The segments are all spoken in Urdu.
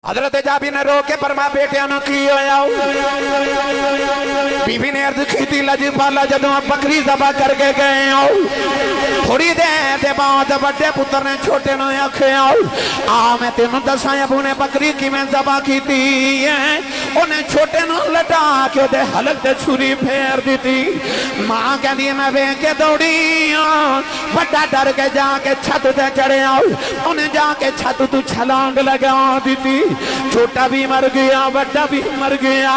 حضرت جابر نے رو کے فرمایا بیٹے نو کی ہویا بیوی نے عرض کی تھی لجپالا جدوں بکری ذبح کر کے گئے ہو تھوڑی دیر دے بعد بڑے پتر نے چھوٹے نو آکھیا میں تینوں دساں ابو نے بکری کی میں ذبح کی تھی انہیں چھوٹے نو لٹا کے دے حلق دے چھری پھیر دی تھی ماں کہندی میں وے کے دوڑی بڑا ڈر کے جا کے چھت تے چڑھے انہیں جا کے چھت تو چھلانگ لگا دی تھی چھوٹا بھی مر گیا بڑا بھی مر گیا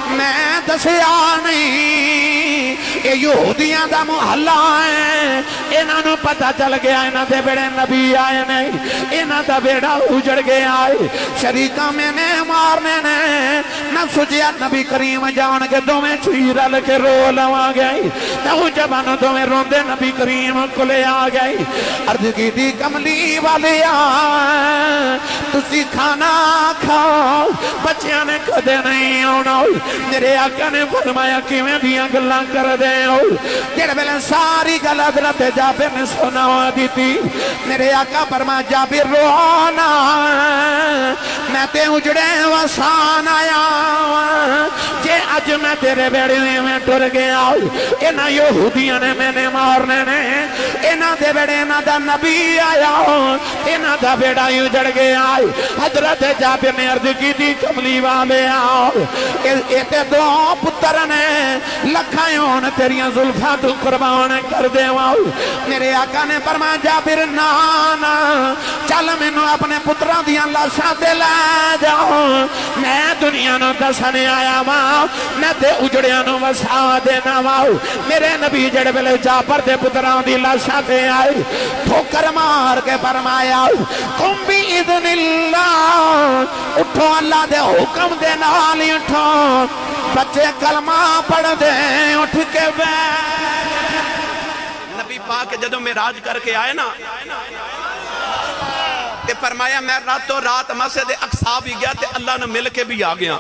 میں دسیا نہیں یہ یہودیاں دا محلہ ہے انہاں نو پتہ چل گیا انہاں دے بڑے نبی آئے نہیں انہاں دا بیڑا اجڑ گیا ہے شریکہ میں نے مارنے نے نہ سوچیا نبی کریم جان کے دو میں چھویرہ لکے رو لوا گئی نہ جبانو دو میں روندے نبی کریم کو لے آ گئی عرض کی تھی کملی والے تسی کھانا کھاؤ بچیاں نے کدے نہیں آنا میرے آقا نے فرمایا کہ میں دیاں گلہ کر دے تیرے بلے ساری گل حضرت جابر نے سنا دی تھی میرے آقا فرمایا جابر رونا میں تے اجڑے وسان آیا جے اج میں تیرے بیڑے میں ٹر گیا انہاں یہودیاں نے میں نے مارنے نے انہاں دے بیڑے انہاں دا نبی آیا انہاں دا بیڑا اجڑ گیا حضرت جابر نے عرض کی تھی کملی والے ایتے دو پتر نے لکھائیوں نے تیریاں ظلفہ تو قربان کر دے میرے آقا نے فرمایا جابر نانا چل میں نو اپنے پتران دیاں لاشاں دے لے جاؤ میں دنیا نو دسنے آیا ماں میں تے اجڑیاں نو وسا دینا ماں میرے نبی جڑ بلے جابر دے پتران دی لاشاں دے آئے ٹھوکر مار کے فرمایا کم بھی اذن اللہ اٹھو اللہ دے حکم دے نالی اٹھو بچے کلمہ پڑھ دے اٹھ کے بے نبی پاک جدوں معراج کر کے آئے نا تے فرمایا میں راتوں رات مسجد اقصی بھی گیا تے اللہ نے مل کے بھی آ گیا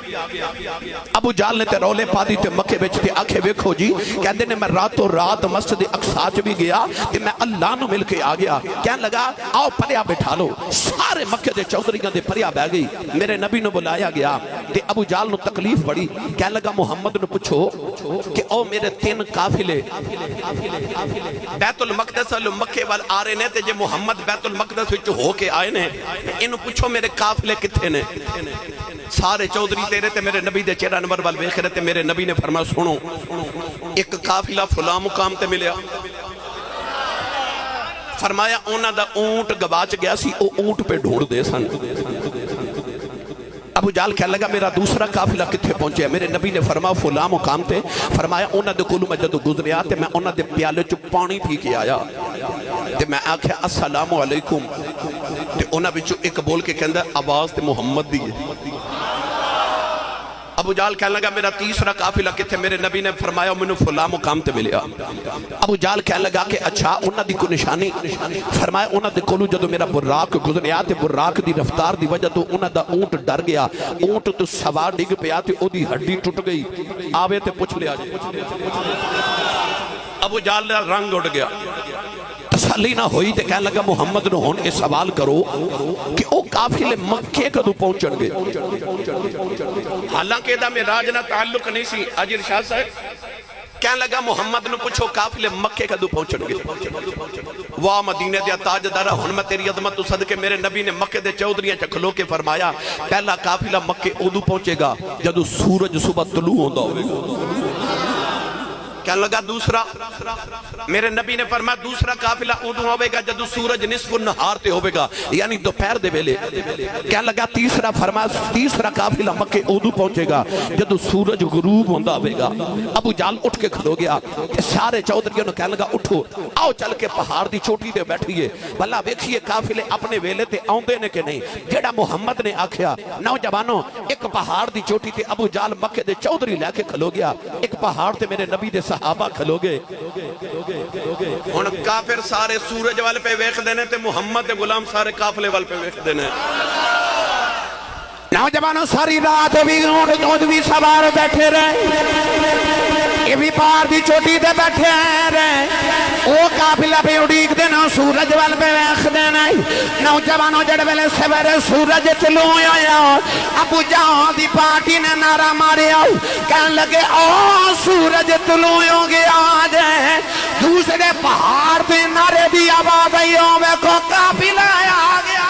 ابو جال نے تے رولے پا دی تے مکے وچ تے آکھے ویکھو جی کہندے نے میں راتوں رات مسجد اقصی چ بھی گیا تے میں اللہ نو مل کے آ گیا کہن لگا آؤ پریا بٹھا لو سارے مکے دے چودھریاں دے پریا بیٹھ گئی میرے نبی نو بلایا گیا تے ابو جال نو تکلیف بڑی کہن لگا محمد نو پوچھو کہ او میرے 3 قافلے بیت المقدس والو مکے وال آ رہے نے تے جے محمد بیت المقدس وچ ہو کے آئے انہوں پوچھو میرے قافلے کتھے نے سارے چودھری تیرے تے میرے نبی دے چہرہ نمبر وال ویکھ رہے تے میرے نبی نے فرمایا سنو ایک قافلہ فلاں مقام تے ملیا فرمایا اونا دا اونٹ گواچ گیا سی او اونٹ پہ ڈھونڈ دے سن ابو جال کہنے لگا میرا دوسرا قافلہ کتھے پہنچے ہے میرے نبی نے فرمایا فلاں مقام تے فرمایا اونا دے کولو میں جدو گزریا تے میں اونا دے پیالے چو پانی پھی کے آیا تے میں آکھیا السلام علیکم تے اونا بچو ایک بول کے کہندہ آواز تے محمد دی ابو جال کہنے لگا میرا تیسرا قافلہ کتھے میرے نبی نے فرمایا منو فلاں مقام تے ملیا ابو جال کہنے لگا کہ اچھا انہاں دی کو نشانی فرمایا انہاں دے کولو جدو میرا براق گزریا تے براق دی رفتار دی وجہ تو انہاں دا اونٹ ڈر گیا اونٹ تو سوا ڈگ پیا تے او دی ہڈی ٹوٹ گئی آوے تے پوچھ لیا جائے ابو جال دا رنگ اڑ گیا تسلی نہ ہوئی تے کہنے لگا محمد نو ہون کے سوال کرو کہ او قافلے مکے کدو پہنچن گے حالانکہ دا معراج نہ تعلق نہیں سی اجر شاہ صاحب کہنے لگا محمد نو پوچھو قافلے مکے کدو پہنچن گے واہ مدینہ دیا تاجدارہ ہن میں تیری عظمت تو صدقے میرے نبی نے مکے دے چودھریاں چکھلو کے فرمایا پہلا قافلہ مکے ادو پہنچے گا جدو سورج صبح طلوع ہوندا ہوئے گا کہنے لگا دوسرا میرے نبی نے فرمایا دوسرا قافلہ ادو ہوئے گا جدو سورج نصف النہار تے ہوئے گا یعنی دوپہر دے ویلے کہنے لگا تیسرا فرمایا تیسرا قافلہ مکے ادو پہنچے گا جدو سورج غروب ہوندا ہوئے گا ابو جال اٹھ کے کھلو گیا سارے چودھریوں نے کہنے لگا اٹھو آؤ چل کے پہاڑ دی چوٹی دے بیٹھیے بھلا ویکھیے قافلے اپنے ویلے تے آوندے نے کہ نہیں جیڑا محمد نے آکھیا نوجوانوں ایک پہاڑ دی چوٹی تے ابو جال مکے دے چودھری لے کے کھلو گیا ایک پہاڑ تے میرے نبی دے صحابہ کھلو گے ہن کافر سارے سورج وال پہ ویکھ دینے تے محمد دے غلام سارے قافلے وال پہ ویکھ دینے نوجوانوں ساری رات بھی اونٹ بھی سوار بیٹھے رہے یہ بھی پہاڑ دی چوٹی تے بیٹھے رہے وہ قافلہ پہ اڑیک دینا سورج وال پہ ویخ دینا نوجوانوں جڑ ویلے سویرے سورج چلوں آیا ابو جہاں دی پارٹی نے نعرہ مارے آؤ کہنے لگے او سورج چلوں ہو گیا آجائے دوسرے پہاڑ پہ نعرے دی آواز آئی ہوئے کو قافلہ آ گیا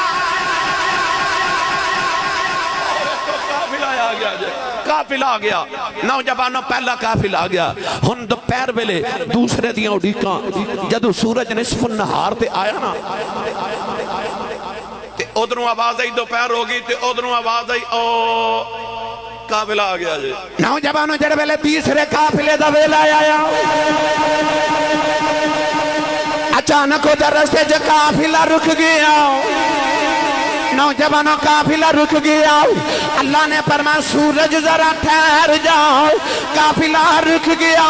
قافلہ آ گیا نوجوانوں پہلا قافلہ آ گیا ہن دوپہر ویلے دوسرے دیاں اڑیکاں جدو سورج نصف النہار تے آیا نا تے ادھروں آواز آئی دوپہر ہوگی تے ادھروں آواز آئی او قافلہ آ گیا جی نوجوانوں جڑ ویلے تیسرے قافلے دا ویلا آیا اچانک ادھر رستے جو قافلہ رک گیا نوجوانوں قافلہ رک گیا اللہ نے فرمایا سورج ذرا ٹھہر جاؤ قافلہ رک گیا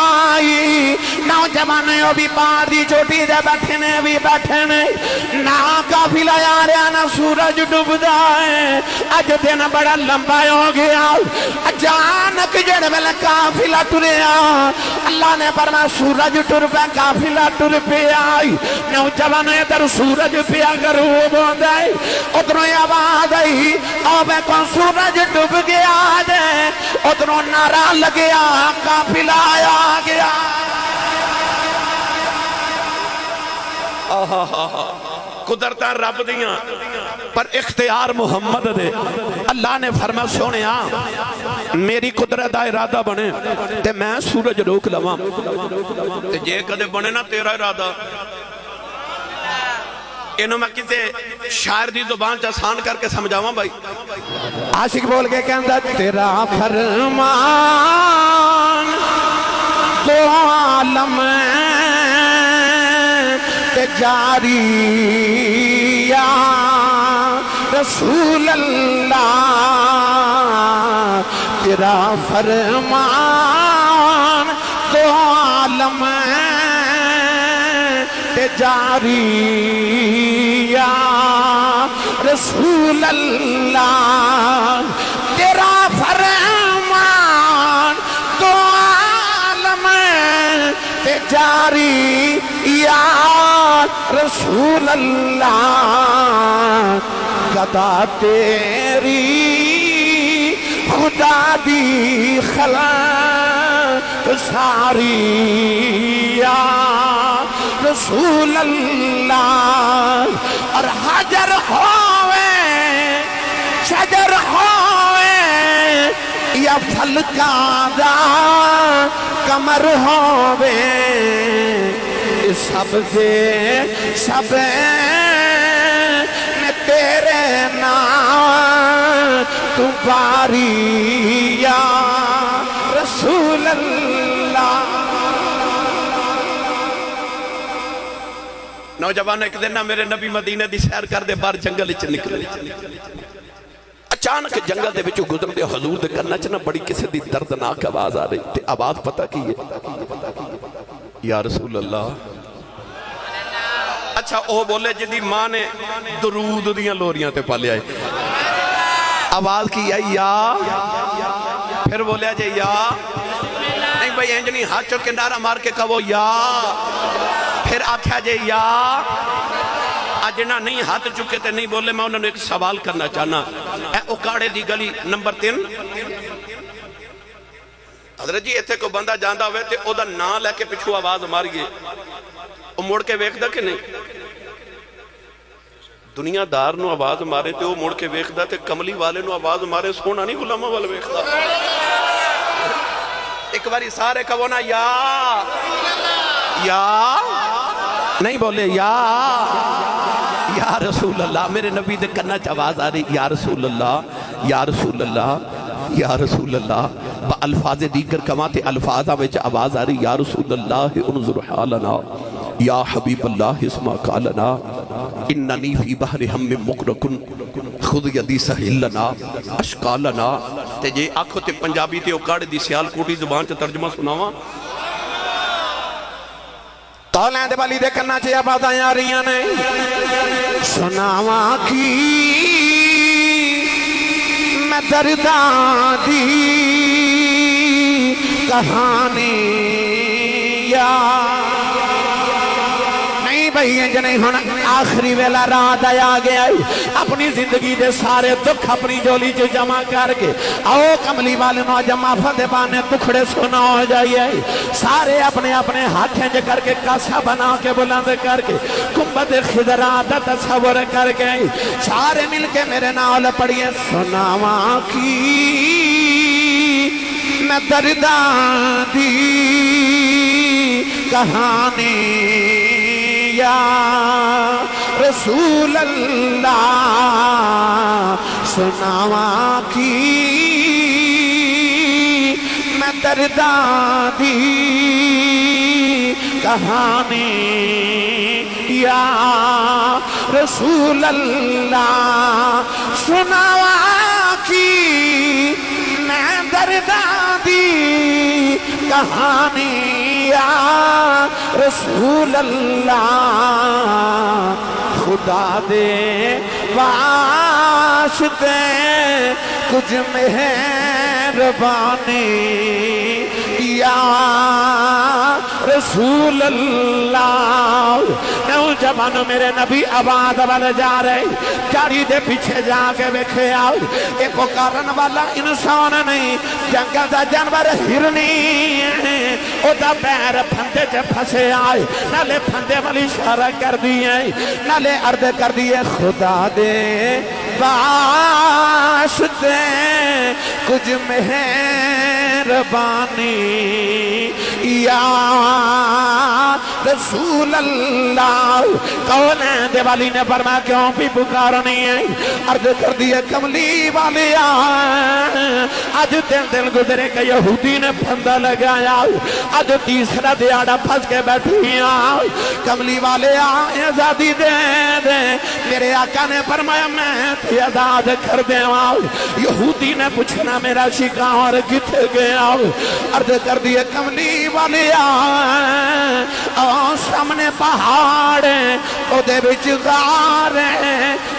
نوجوانوں بھی پار دی چوٹی دے بیٹھے نے نہ قافلہ آ رہا نہ سورج ڈوب جائے اج دن بڑا لمبا ہو گیا اچانک جڑ ویلے قافلہ ٹریا اللہ نے فرمایا سورج ٹر پیا قافلہ ٹر پیا نوجوانوں ادھر سورج پیا غروب ہوندا ہے ادھر آواز آئی آوے کون سورج ڈوب گیا جے ادھروں نعرہ لگیا قافلہ آیا گیا قدرتاں رب دیاں پر اختیار محمد دے اللہ نے فرمایا سونیا میری قدرت دا ارادہ بنے تے میں سورج روک لواں تے جے کدے بنے نا تیرا ارادہ انہوں میں کسے شاعر دی زبان آسان کر کے سمجھاواں بھائی عاشق بول کے کہندا تیرا فرمان دو عالم تے جاری یا رسول اللہ تیرا فرمان دو عالم جاری یا رسول اللہ تیرا فرمان تو عالم جاری یا رسول اللہ قضا تیری خدا دی خلق ساری یا رسول اللہ اور حجر ہوئے شجر ہوئے یا پھلکاں دا کمر ہوئے سب میں تیرے نام تو باری یا رسول اللہ نوجوان ایک دن میرے نبی مدینہ دی سیر کر دے باہر جنگل اچھ نکلے اچانک جنگل دے بچو گزر دے حضور دے کرنا چنا بڑی کسی دی دردناک آواز آ رہی تھی آواز پتہ کی ہے یا رسول اللہ اچھا وہ بولے جدی ماں نے درود دیاں لوریاں تے پالے آئے آواز کی ہے یا پھر بولے جے یا نہیں بھائی انجنی ہاتھ چل کے نعرہ مار کے کہو یا پھر آکھا جے یا آجنا نہیں ہاتھ چکے تھے نہیں بولے میں انہوں نے ایک سوال کرنا چاہنا اے اکاڑے دی گلی نمبر 3 حضرت جی ایتھے کو بندہ جاندہ ہوئے تھے او دا نا لے کے پچھو آواز ماری گئے او موڑ کے ویکھ دا کہ نہیں دنیا دار نو آواز مارے تھے او موڑ کے ویکھ دا تھے کملی والے نو آواز مارے سونا نہیں غلامہ والے ویکھ دا ایک باری سارے کہو نا یا نہیں بولے یا رسول اللہ میرے نبی دے کرنا چاواز آ رہی یا رسول اللہ یا رسول اللہ یا رسول اللہ با الفاظ دیگر کماتے الفاظ آوے آواز آ رہی یا رسول اللہ انظر حالنا یا حبیب اللہ اسما قالنا اننی فی بحر ہم مقرکن خود یدی سہل لنا اشکالنا تے جے آنکھوں تے پنجابی تے اکاڑ دی سیال کوٹی زبان چا ترجمہ سناوا تولین دے بالی دے کرنا چاہیے باتیں آ رہی ہیں سناوا کی میں درداں دی کہانی یا بھئی انج نہیں ہونا آخری ویلا رات آیا گیا اپنی زندگی دے سارے دکھ اپنی جولی چ جمع کر کے آؤ کملی والے نوجمع فتح بانے ٹکڑے سنا ہو جائیے سارے اپنے اپنے ہاتھیں جے کر کے کاسا بنا کے بلند کر کے گنبد خضرا دا تصور کر کے سارے مل کے میرے نال پڑھیے سناواں کی میں درداں دی کہانی یا رسول اللہ سناواں کی میں درداں دی کہانی یا رسول اللہ سناواں کی میں درداں دی کہانی یا رسول اللہ خدا دے واسطے کچھ مہربانی یا رسول اللہ نوجوانوں میرے نبی آباد والے جا رہے چاری دے پیچھے جا کے بیکھے آؤ ایک پکارن والا انسان نہیں جنگل دا جانور ہرنی او دا پیر پھندے چے پھسے آئے نالے پھندے والی اشارہ کر دیئے نالے عرض کر دیئے خدا دے واسطے کچھ مہربانی یا رسول اللہ کون ہے دیوالی نے فرمایا کیوں بھی پکارنی ہے عرض کر دیئے کملی والے آج دل گزرے کہ یہودی نے پھندہ لگایا آج تیسرا دیاڑا پھنس کے بیٹھی کملی والے آزادی دے دے میرے آقا نے فرمایا میں تھی آزاد کر دے یہودی نے پوچھنا میرا شکار کتے گیا عرض کر دیئے کملی والے سامنے پہاڑ او دے بچ غار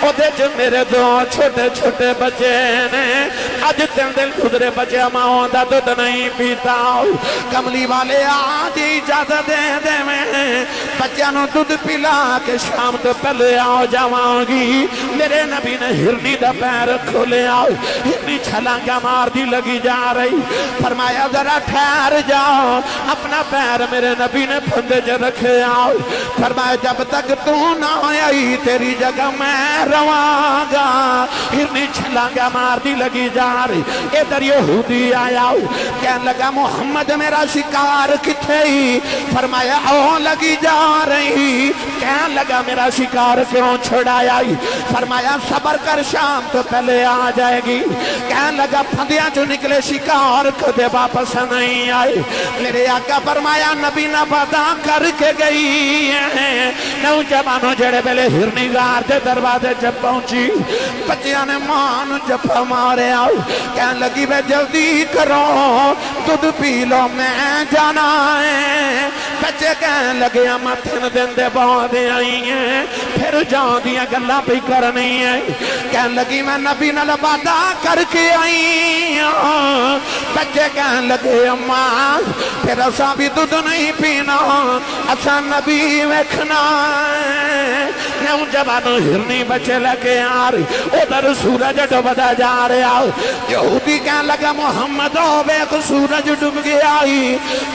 او دے جو میرے دو چھوٹے چھوٹے بچے نے آج دل گزرے بچے ماں دا دودھ نہیں پیتا کملی والے آج اجازت دے دے میں بچے نو دودھ پلا کے شام تو پہلے آؤ جاواں گی میرے نبی نے ہرنی دا پیر کھولے آؤ ہرنی چھلانگا مار دی لگی جا رہی فرمایا ذرا ٹھہر جاؤ اپنا پیر میرے نبی نے پھندے جے رکھے آؤ فرمایا جب تک تو نہ آئی تیری جگہ میں رواں گا ہرنی چھلانگا مار دی لگی جا رہی ادھر یہودی آیا کہنے لگا محمد میرا شکار کتھے ہی فرمایا او لگی جا رہی کہنے لگا میرا شکار کیوں چھڑایا فرمایا صبر کر شام تو پہلے آ جائے گی کہنے لگا پھندیاں جو نکلے شکار کدے واپس نہیں آئے میرے آقا فرمایا نبی نہ پتا کر کے گئی ہے نوجوانوں جڑے پہلے ہرنی غار دے دروازے جب پہنچی بچیاں نے مان جب مارے آؤ کہنے لگی بے جلدی کرو دودھ پی لو میں جانا ہے بچے کہنے لگے ماتھن دن دے بہت آئی ہیں پھر جان دیا گلہ بھی کرنی ہے کہنے لگی میں نبی نہ لبادہ کر کے آئی ہوں بچے کہنے لگے اماں پھر اسا بھی دودھ نہیں پینا اسا نبی ویکھنا نوجوانوں ہرنی بچے لگے آ رہی ادھر سورج ڈوبدا جا رہا یہودی کہنے لگا محمد او بیک سورج ڈوب گیا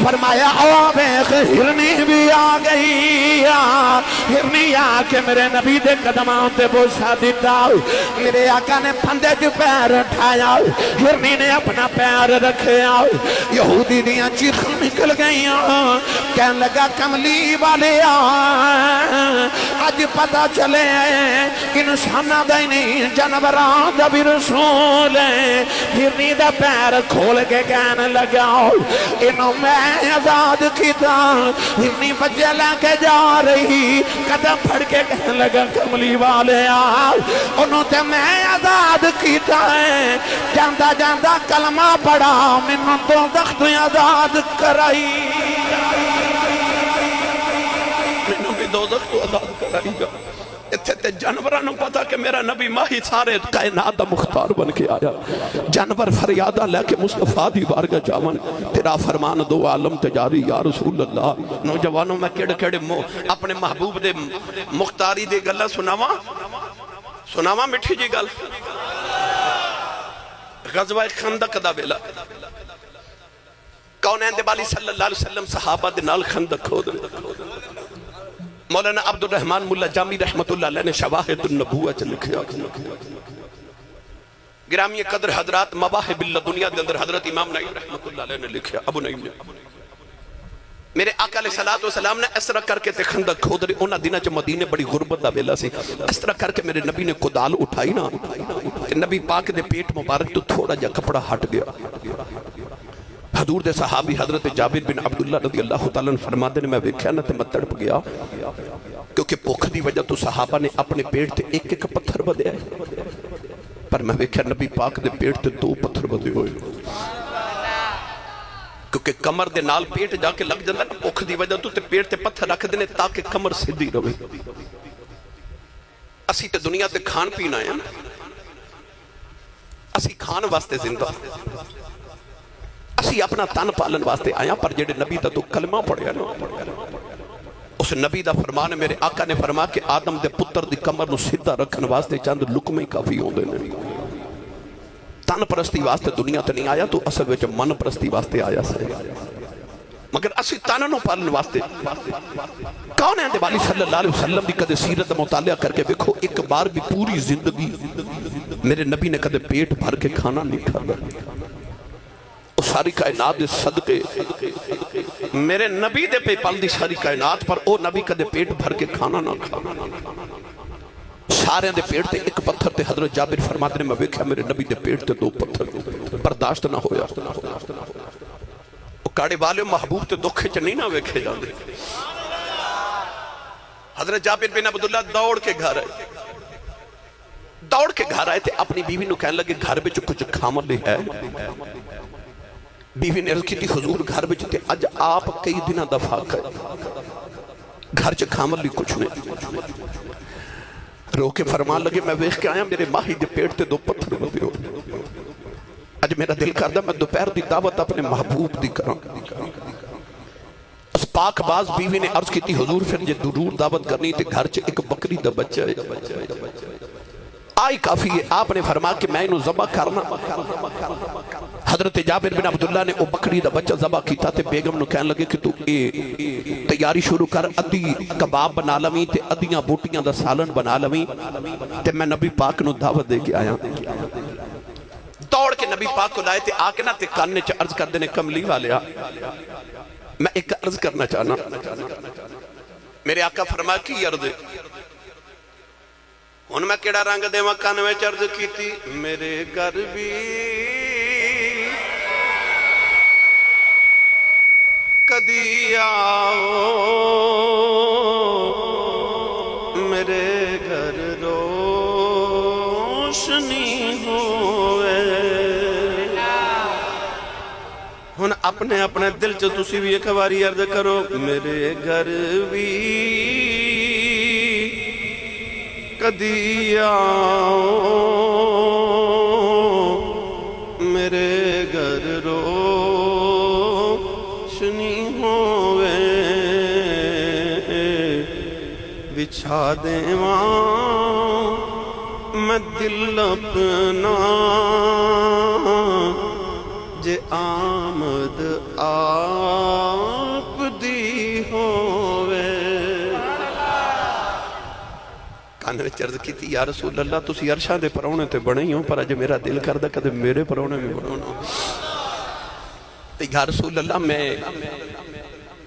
فرمایا او بیک ہرنی بھی آ گئی ہرنی آ کے میرے نبی دے قدماں تے بوسا دیتا میرے آقا نے پھندے جو پیر اٹھایا ہرنی نے اپنا پیر رکھے یہودی دیاں چیخاں نکل گئی کہنے لگا کملی والے آج پتہ چلے انسانہ دا نہیں جانوران دا بھی رسول ہے ہرنی دا پیر کھول کے کہنے لگا انہوں میں آزاد کیتا ہرنی بچے لے کے جا رہی قدم پھڑ کے کہنے لگا کملی والے انہوں تے میں آزاد کیتا ہے جاندہ جاندہ کلمہ پڑا منوں تو دخت آزاد کرائی منوں بھی دو دخت آزاد کرائی گا اتھے تے جانوراں نوں پتا کہ میرا نبی ماہی سارے کائنات دا مختار بن کے آیا جانور فریادہ لے کے مصطفیٰ دی بارگاہ جاون تیرا فرمان دو عالم تجاری یا رسول اللہ نوجوانوں میں کیڑے کیڑے اپنے محبوب دے مختاری دے گلہ سناواں مٹھی جی گل غزوہ خندق دا ویلا کونین دے بالی صلی اللہ علیہ وسلم صحابہ دے نال خندق کھود مولانا عبد الرحمن ملا جامی رحمت اللہ علیہ نے شواہد النبوہ چ لکھیا گرامی قدر حضرات مواہب اللہ دنیا دے اندر حضرت امام نعیم رحمت اللہ علیہ نے لکھیا ابو نعیم نے میرے آقا علیہ السلام نے اس طرح کر کے تے خندق کھود رہے انہاں دنہ چ مدینے بڑی غربت دا ویلا سی اس طرح کر کے میرے نبی نے کدال اٹھائی نا کہ نبی پاک دے پیٹ مبارک تو تھوڑا جا کپڑا ہٹ گیا حضور دے صحابی حضرت جابر بن عبداللہ رضی اللہ تعالیٰ نے فرما دے میں ویکھیا نہ تے میں تڑپ گیا کیونکہ بھوک دی وجہ تو صحابہ نے اپنے پیٹ تے ایک ایک پتھر بدے آئے پر میں ویکھیا نبی پاک دے پیٹ تے 2 پتھر بدے ہوئے کیونکہ کمر دے نال پیٹ جا کے لگ جاندہ نا بھوک دی وجہ تو تے پیٹ تے پتھر رکھ دینے تاکہ کمر سیدھی رہے اسی تے دنیا تے کھان پین آیا نا اسی کھان واسطے زندہ اسی اپنا تن پالن واسطے آیا پر جڑے نبی دا تو کلمہ پڑھیا نا اس نبی دا فرمان میرے آقا نے فرما کہ آدم دے پتر دی کمر نو سیدھا رکھن واسطے چند لکمے کافی ہوں دے نہیں تن پرستی واسطے دنیا تے نہیں آیا تو اصل وچ من پرستی واسطے آیا سے مگر اسی تن نو پالن واسطے کون ہے دے والی صلی اللہ علیہ وسلم دی کدے سیرت مطالعہ کر کے دیکھو ایک بار بھی پوری زندگی میرے نبی نے کدے پیٹ بھر کے کھانا نہیں کھانا ساری کائنات دے صدقے میرے نبی دے پہ پل دی ساری کائنات پر او نبی کدے پیٹ بھر کے کھانا نہ کھا سارے دے پیٹ تے ایک پتھر تے حضرت جابر فرماتے نے میں ویکھیا میرے نبی دے پیٹ تے 2 پتھر برداشت نہ ہویا او کاڑے والے محبوب تے دکھے چ نہیں نہ ویکھے جاندے حضرت جابر بن عبداللہ دوڑ کے گھر آئے تے اپنی بیوی نو کہنے لگے گھر وچ کچھ کھاون لئی ہے بیوی نے عرض کی تھی حضور گھر بچ تے اج آپ کئی دنہ دفعہ کر گھر چ کھامر لی کچھ نہیں رو کے فرمان لگے میں ویکھ کے آیا میرے ماہی دے پیٹ تے 2 پتھر بدے ہو اج میرا دل کردہ میں دوپہر دی دعوت اپنے محبوب دی کروں اس پاک باز بیوی نے عرض کی تھی حضور پھر جے ضرور دعوت کرنی تے گھر چ ایک بکری دا بچہ ہے آئی کافی ہے آپ نے فرما کہ میں انہوں ذبح کرنا حضرت جابر بن عبداللہ نے او بکری دا بچہ ذبح کیتا تے بیگم نو کہنے لگے کہ تو تیاری شروع کر ادھی کباب بنا لویں تے ادھیاں بوٹیاں دا سالن بنا لویں تے میں نبی پاک نو دعوت دے کے آیا دوڑ کے نبی پاک کو لائے تے آکے نا تے کاننے چا عرض کر دینے کملی والیا میں ایک عرض کرنا چاہنا میرے آقا فرما کی عرض ان میں کیڑا رنگ دے مکان میں چرد کی تھی میرے گھر بھی کدی آؤ میرے گھر روشنی ہوئے ہن اپنے اپنے دل چ تسی بھی ایک باری عرض کرو میرے گھر بھی کدی آؤ میرے گھر روشنی ہوئے بچھا دیواں میں دل اپنا جے آمد آپ دی ہوئے کانے چرد کی تھی یا رسول اللہ تسی عرشاں دے پرونے تے بڑے ہی ہوں پر اج میرا دل کردہ کدے میرے پرونے میں بڑھونا تے یا رسول اللہ میں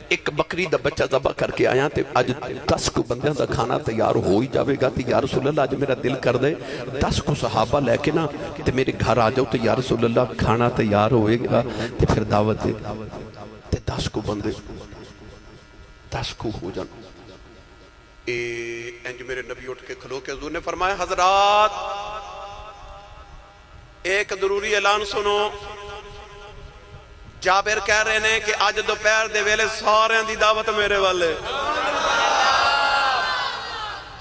ایک بکری دا بچہ ذبح کر کے آیا تے اج 10 کو بندیاں دا کھانا تیار ہو ہی جاوے گا تے یا رسول اللہ اج میرا دل کر دے 10 کو صحابہ لے کے نا تے میرے گھر آ جاؤ تے یا رسول اللہ کھانا تیار ہوئے گا تے پھر دعوت دے تے 10 کو بندے 10 کو ہو جانا انج میرے نبی اٹھ کے کھلو کے حضور نے فرمایا حضرات ایک ضروری اعلان سنو جابر کہہ رہے ہیں کہ آج دوپہر دے ویلے سارے دی دعوت میرے والے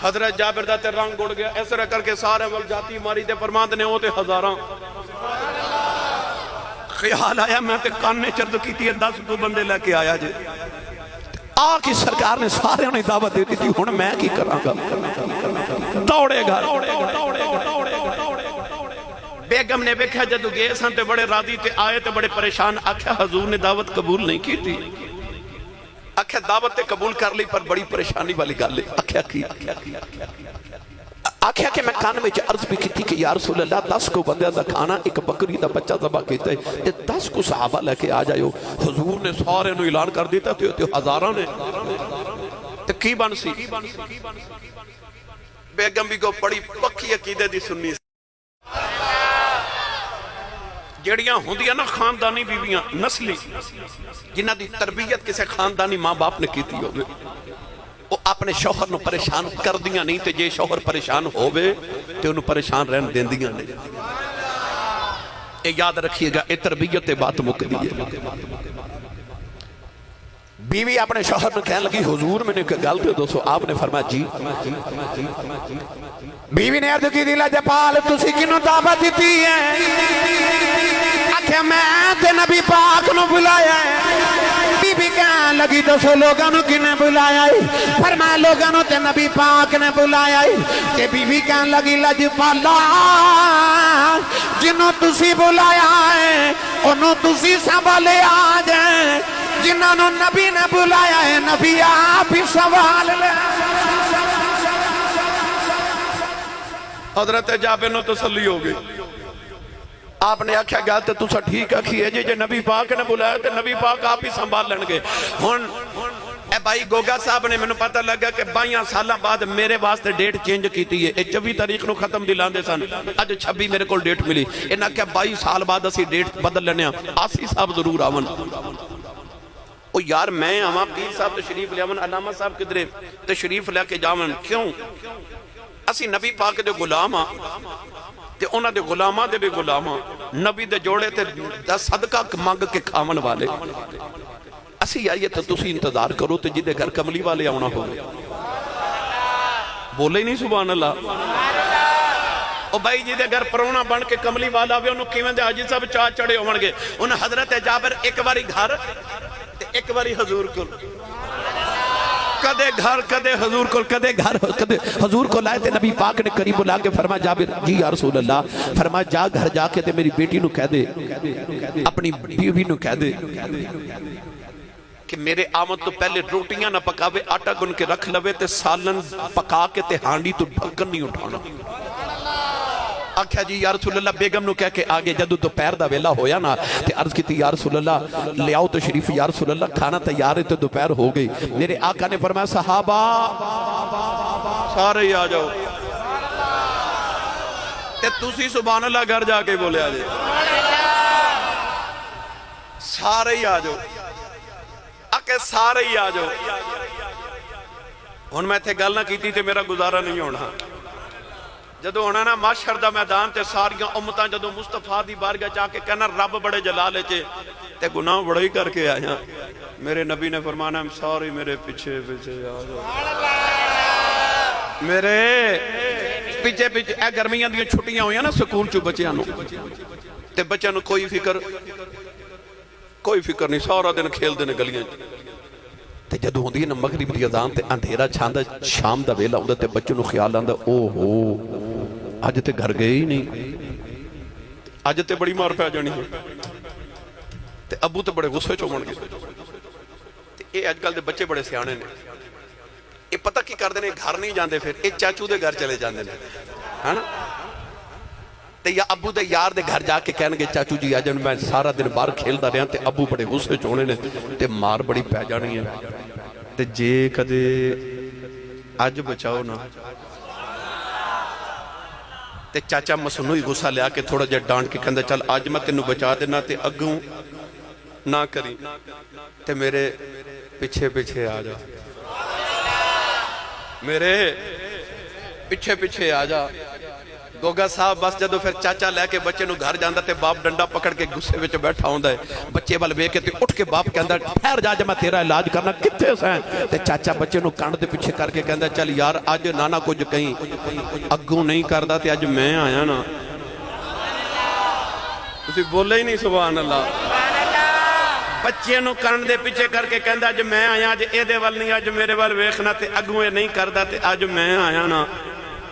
حضرت جابر دا تے رنگ اڑ گیا، اس طرح کر کے سارے ول جاتی ماری تے فرماند نے وہ تے ہزاراں خیال آیا میں تے کانے چرد کیتی ہے 10 کو بندے لے کے آیا جے آقی سرکار نے سارے انہیں دعوت دے دی تھی ہن میں کی کراں گا دوڑے گھر بیگم نے بیکھا جدو گئے سن تے بڑے راضی تے آئے تے بڑے پریشان آکھیا حضور نے دعوت قبول نہیں کی تھی آکھیا دعوت تے قبول کر لی پر بڑی پریشانی والی گل ہے آکھیا کی آکھیا کہ میں کان میں عرض بھی کی تھی کہ یا رسول اللہ 10 کو بندے دا کھانا ایک بکری دا بچہ ذبح کیتا ہے 10 کو صحابہ لے کے آ جائیو حضور نے سارے نو اعلان کر دیتا تے ہزاراں نے تے کی بن سی بیگم بھی کو بڑی پکی عقیدے دی سننی جیڑیاں ہوندیاں نا خاندانی بیویاں نسلی جنہ دی تربیت کسے خاندانی ماں باپ نے کیتی ہوئے وہ اپنے شوہر نو پریشان کر دیاں نہیں تے جے شوہر پریشان ہوئے تے انہوں پریشان رہن دین دیاں نہیں اے یاد رکھیے گا اے تربیت بات مکدی ہے بیوی اپنے شوہر نے کہنے لگی حضور میں نے گل تے دوستو آپ نے فرمایا جی بیوی نے عرض کی دی لاجپال تسی کنوں دعوت دیتی ہے آکھیا میں تے نبی پاک نو بلایا ہے بی بی کہاں لگی دسو لوگاں نو کنے بلایا ہے فرمایا لوگاں نو تے نبی پاک نے بلایا ہے تے بی بی کہاں لگی لاجپالا جنوں تسی بلایا ہے انہوں تسی سنبھالے آ جائیں جنہوں نے نبی نے بلایا ہے نبی آپ ہی سوال لے حضرت جابر نو تسلی ہو گئی آپ نے آکھیا گل تے تسا ٹھیک آکھی ہے جے نبی پاک نے بلایا تے نبی پاک آپ ہی سنبھال لیں گے ہن اے بھائی گوگا صاحب نے میں نے پتہ لگا کہ 22 سالاں بعد میرے واسطے ڈیٹ چینج کیتی ہے اے 24 تاریخ نو ختم دلاندے سن اج 26 میرے کول ڈیٹ ملی انہاں کہا 22 سال بعد اسی ڈیٹ بدل لینے آسی صاحب ضرور آون او یار میں آواں پیر صاحب تشریف لے آون علامہ صاحب کدھرے تشریف لے کے جاون کیوں اسی نبی پاک دے غلام ہاں تے انہاں دے غلاماں دے بھی غلام ہاں نبی دے جوڑے تے صدقہ منگ کے کھاون والے اسی آئیے تو تسی انتظار کرو تے جدے گھر کملی والے آنا ہو بولے ہی نہیں سبحان اللہ او بھائی جدے گھر پرونا بن کے کملی والا ہوئے انہوں کیویں دے حاجی صاحب چاہ چڑے ہون گے انہوں حضرت جابر ایک باری گھر تے ایک باری حضور کو کدے گھر کدے حضور کو کدے گھر کدے حضور کو لائے تے نبی پاک نے قریب بلا کے فرمایا جابر جی یا رسول اللہ فرمایا جا گھر جا کے تے میری بیٹی نو کہہ دے اپنی بیوی نو کہہ دے کہ میرے آمد تو پہلے روٹیاں نہ پکاوے آٹا گن کے رکھ لوے تے سالن پکا کے تے ہانڈی تو ڈھکن نہیں اٹھانا آکھیا جی یا رسول اللہ بیگم نو کہہ کے آگے جدو تو پیر دا ویلا ہویا نا تے عرض کی تھی یا رسول اللہ لے آؤ تو شریف یا رسول اللہ کھانا تیار ہے تو دوپہر ہو گئی میرے آقا نے فرمایا صحابہ سارے ہی آ جاؤ تے تسی سبحان اللہ گھر جا کے بولے آجے سارے ہی آ جاؤ آکے سارے ہی آ جاؤ ہن میں تھے گل نہ کیتی تے میرا گزارا نہیں ہونا جدو ہونا نا معاشر دا میدان تے ساریاں امتاں جدو مصطفیٰ دی بارگاہ جا کے کہنا رب بڑے جلالے چے تے گناہ بڑا ہی کر کے آیا میرے نبی نے فرمانا ہم سارے میرے پیچھے پیچھے آ جاؤ میرے پیچھے پیچھے اے گرمیاں دیاں چھٹیاں ہویاں نا سکول چو بچیاں نو تے بچیاں نو کوئی فکر نہیں سارا دن کھیل دینے گلیاں تے جدو ہوندی ہے نا مغرب دی اذان تے اندھیرا چھاندا شام دا ویلا ہوندا تے بچوں نو خیال آندا او ہو اج تے گھر گئے ہی نہیں اج تے بڑی مار پہ جانی ہے تے ابو تے بڑے غصے چ ہون گے تے اے اج کل دے بچے بڑے سیانے نے اے پتہ کی کردے نے گھر نہیں جاندے پھر اے چاچو دے گھر چلے جاندے نے ہے نا تے یا ابو دے یار دے گھر جا کے کہن گے چاچو جی آج میں سارا دن باہر کھیلدا رہا تے ابو بڑے غصے چ ہونے نے تے مار بڑی پہ جانی ہے تے جے کدے اج بچاؤ نا تے چاچا مصنوعی غصہ لیا کے تھوڑا جا ڈانٹ کے کہندا چل آج میں تینوں بچا دینا تے اگوں نہ کری تے میرے پیچھے پیچھے آ جا میرے پیچھے پیچھے آ جا گوگا صاحب بس جدو پھر چاچا لے کے بچے نو گھر جاندہ تے باپ ڈنڈا پکڑ کے غصے وچ بیٹھا ہوندا ہے بچے وال ویکھ کے تے اٹھ کے باپ کہندا ٹھہر جا میں تیرا علاج کرنا کتے سیں تے چاچا بچے نو کانڈ دے پیچھے کر کے کہندا چل یار اج نانا کچھ کہیں اگوں نہیں کردا تے اج میں آیا نا تسی بولے ہی نہیں سبحان اللہ بچے نو کانڈ دے پیچھے کر کے کہندا اج میں آیا اج اے دے وال نہیں اج میرے وال ویکھنا تے اگوں اے نہیں کردا تے اج میں آیا نا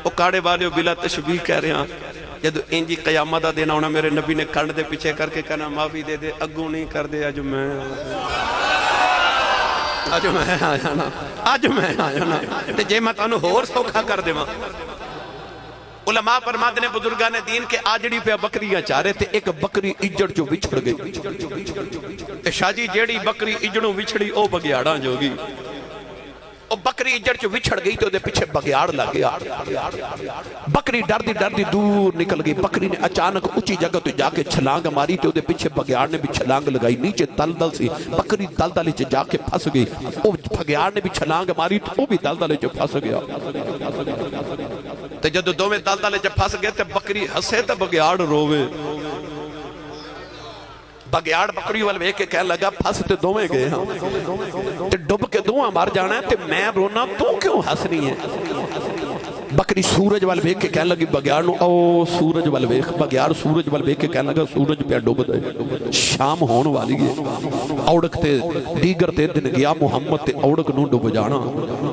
وہ کاڑے والے بلا تشبیح کہہ رہے ہیں جدو انجی قیامت دینا ہونا میرے نبی نے کانڈ دے پیچھے کر کے کہنا معافی دے دے اگوں نہیں کر دے آج میں آیا نا تے جے میں تانوں ہور سوکھا کر دے ماں علماء فرماتے نے بزرگان دین کے آجڑی پہ بکریاں چارے تھے ایک بکری اجڑ جو وچھڑ گئی شاہ جی جیڑی بکری اجڑوں وچھڑی او بگیاڑاں جو گی او بکری اجڑ جو وچھڑ گئی تو دے پیچھے بگیاڑ لگ گیا بکری ڈردی دور نکل گئی بکری نے اچانک اونچی جگہ تو جا کے چھلانگ ماری تو دے پیچھے بگیاڑ نے بھی چھلانگ لگائی نیچے دلدل سی بکری دلدل چ جا کے پھنس گئی او بگیاڑ نے بھی چھلانگ ماری تو وہ بھی دلدل چ پھنس گیا تے جدو دو میں دلدل چ پھنس گئے تے بکری ہسے تے بگیاڑ روے بگیاڑ بکری وال ویکھ کے کہنے لگا پھنس تے دوویں گئے ہاں تے ڈب کے دوواں مر جانا ہے تے میں رونا تو کیوں ہنسنی ہے بکری سورج وال ویکھ کے کہنے لگی بگیاڑ نو او سورج وال ویکھ بگیاڑ سورج وال ویکھ کے کہنے لگا سورج پہ ڈب دے شام ہون والی ہے اوڑک تے دیگر تے دن گیا محمد تے اوڑک نو ڈب جانا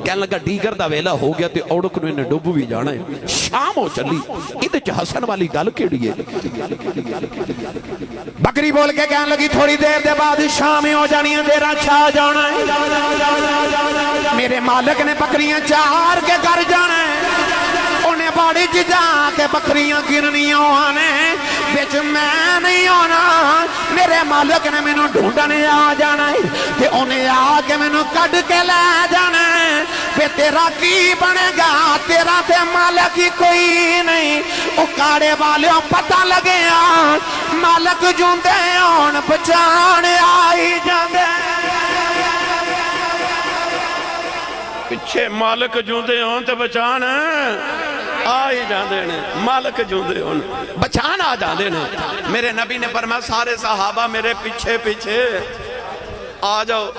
کہنے لگا دیگر دا ویلا ہو گیا تے اوڑک نو انہیں ڈب بھی جانا ہے شام ہو چلی ادھے چ حسن والی گل کیڑی ہے بکری بول کے کہنے لگی تھوڑی دیر دے بعد شام ہو جانی ہے دیرا چھا جانا ہے میرے مالک نے بکریاں چار کے گھر جانا ہے انہیں باڑی چ جا کے بکریاں گرنی آنے بچ میں نہیں آنا میرے مالک نے مینوں ڈھونڈنے آ جانا ہے تے انہیں آ کے مینوں کڈ کے لے جانا ہے بے تیرا کی بنے گا تیرا تے مالک ہی کوئی نہیں او کاڑے والیوں پتہ لگے مالک جوندے آن بچانے آئی جاندے پچھے مالک جوندے ہون تے بچان آئی جاندے نے مالک جوندے ہون بچان آ جاندے نے میرے نبی نے فرمایا سارے صحابہ میرے پیچھے پیچھے آ جاؤ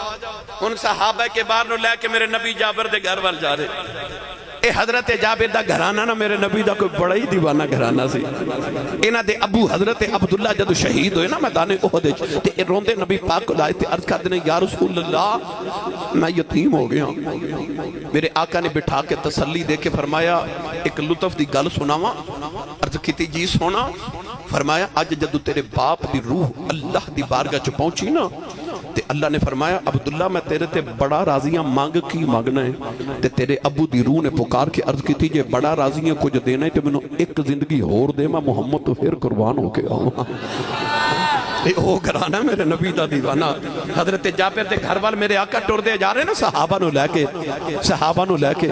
ان صحابہ کے بار نو لے کے میرے نبی جابر دے گھر وال جا رہے اے حضرت جابر دا گھرانہ نا میرے نبی دا کوئی بڑا ہی دیوانہ گھرانہ سی اینا دے ابو حضرت عبداللہ جدو شہید ہوئے نا میدان احد تے روندے نبی پاک کو لائے تے عرض کر دینے یا رسول اللہ میں یتیم ہو گیا میرے آقا نے بٹھا کے تسلی دے کے فرمایا ایک لطف دی گل سناواں عرض کیتی جی سونا فرمایا آج جدو تیرے باپ دی روح اللہ دی بارگاہ چ پہنچی نا تے اللہ نے فرمایا عبداللہ میں تیرے تے بڑا راضیاں مانگ کی مانگنا ہے تے تیرے ابو دی روح نے پکار کے عرض کی تھی جے بڑا راضیاں کچھ دینا ہے تے میں ایک زندگی ہور دے میں محمد تو پھر قربان ہو کے آؤں او گھرانا میرے نبی دا دیوانہ حضرت جابر دے گھر وال میرے آقا ٹر دے جا رہے نا صحابہ نو لے کے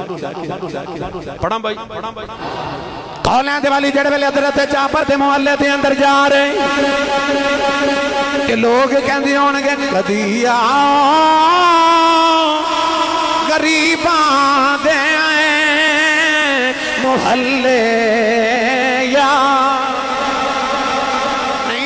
پڑھاں بھائی قولیں دے والی جڑے ویلے حضرت جابر دے محلے دے اندر جا رہے کہ لوگ کہندے ہونگے کدی غریباں دے محلے یا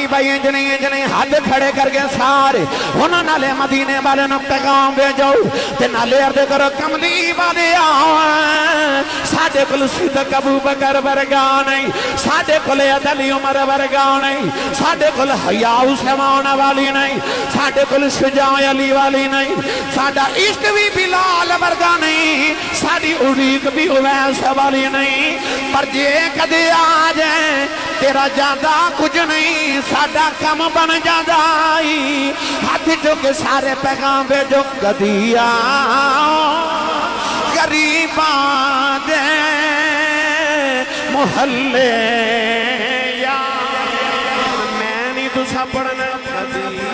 بھائی انجنی حد کھڑے کر گئے سارے انہوں نالے مدینے والے نو پیغام دے جاؤ تے نالے عرض کرو کملی والے آؤں ساڑھے کل صدق ابو بکر ورگا نہیں ساڑھے کل عدلی عمر ورگا نہیں ساڑھے کل حیاء سمان والی نہیں ساڑھے کل شجاع علی والی نہیں ساڑھا عشق بھی بلال ورگا نہیں ساڑھی عریق بھی اویس والی نہیں پر جے کدے آ جائیں تیرا جاندہ کچھ نہیں ساڑھا کم بن جاندائی ہاتھ جو کے سارے پیغام بے جو کدی غریباں دے محلے یا میں نہیں تو سا پڑھنا کدی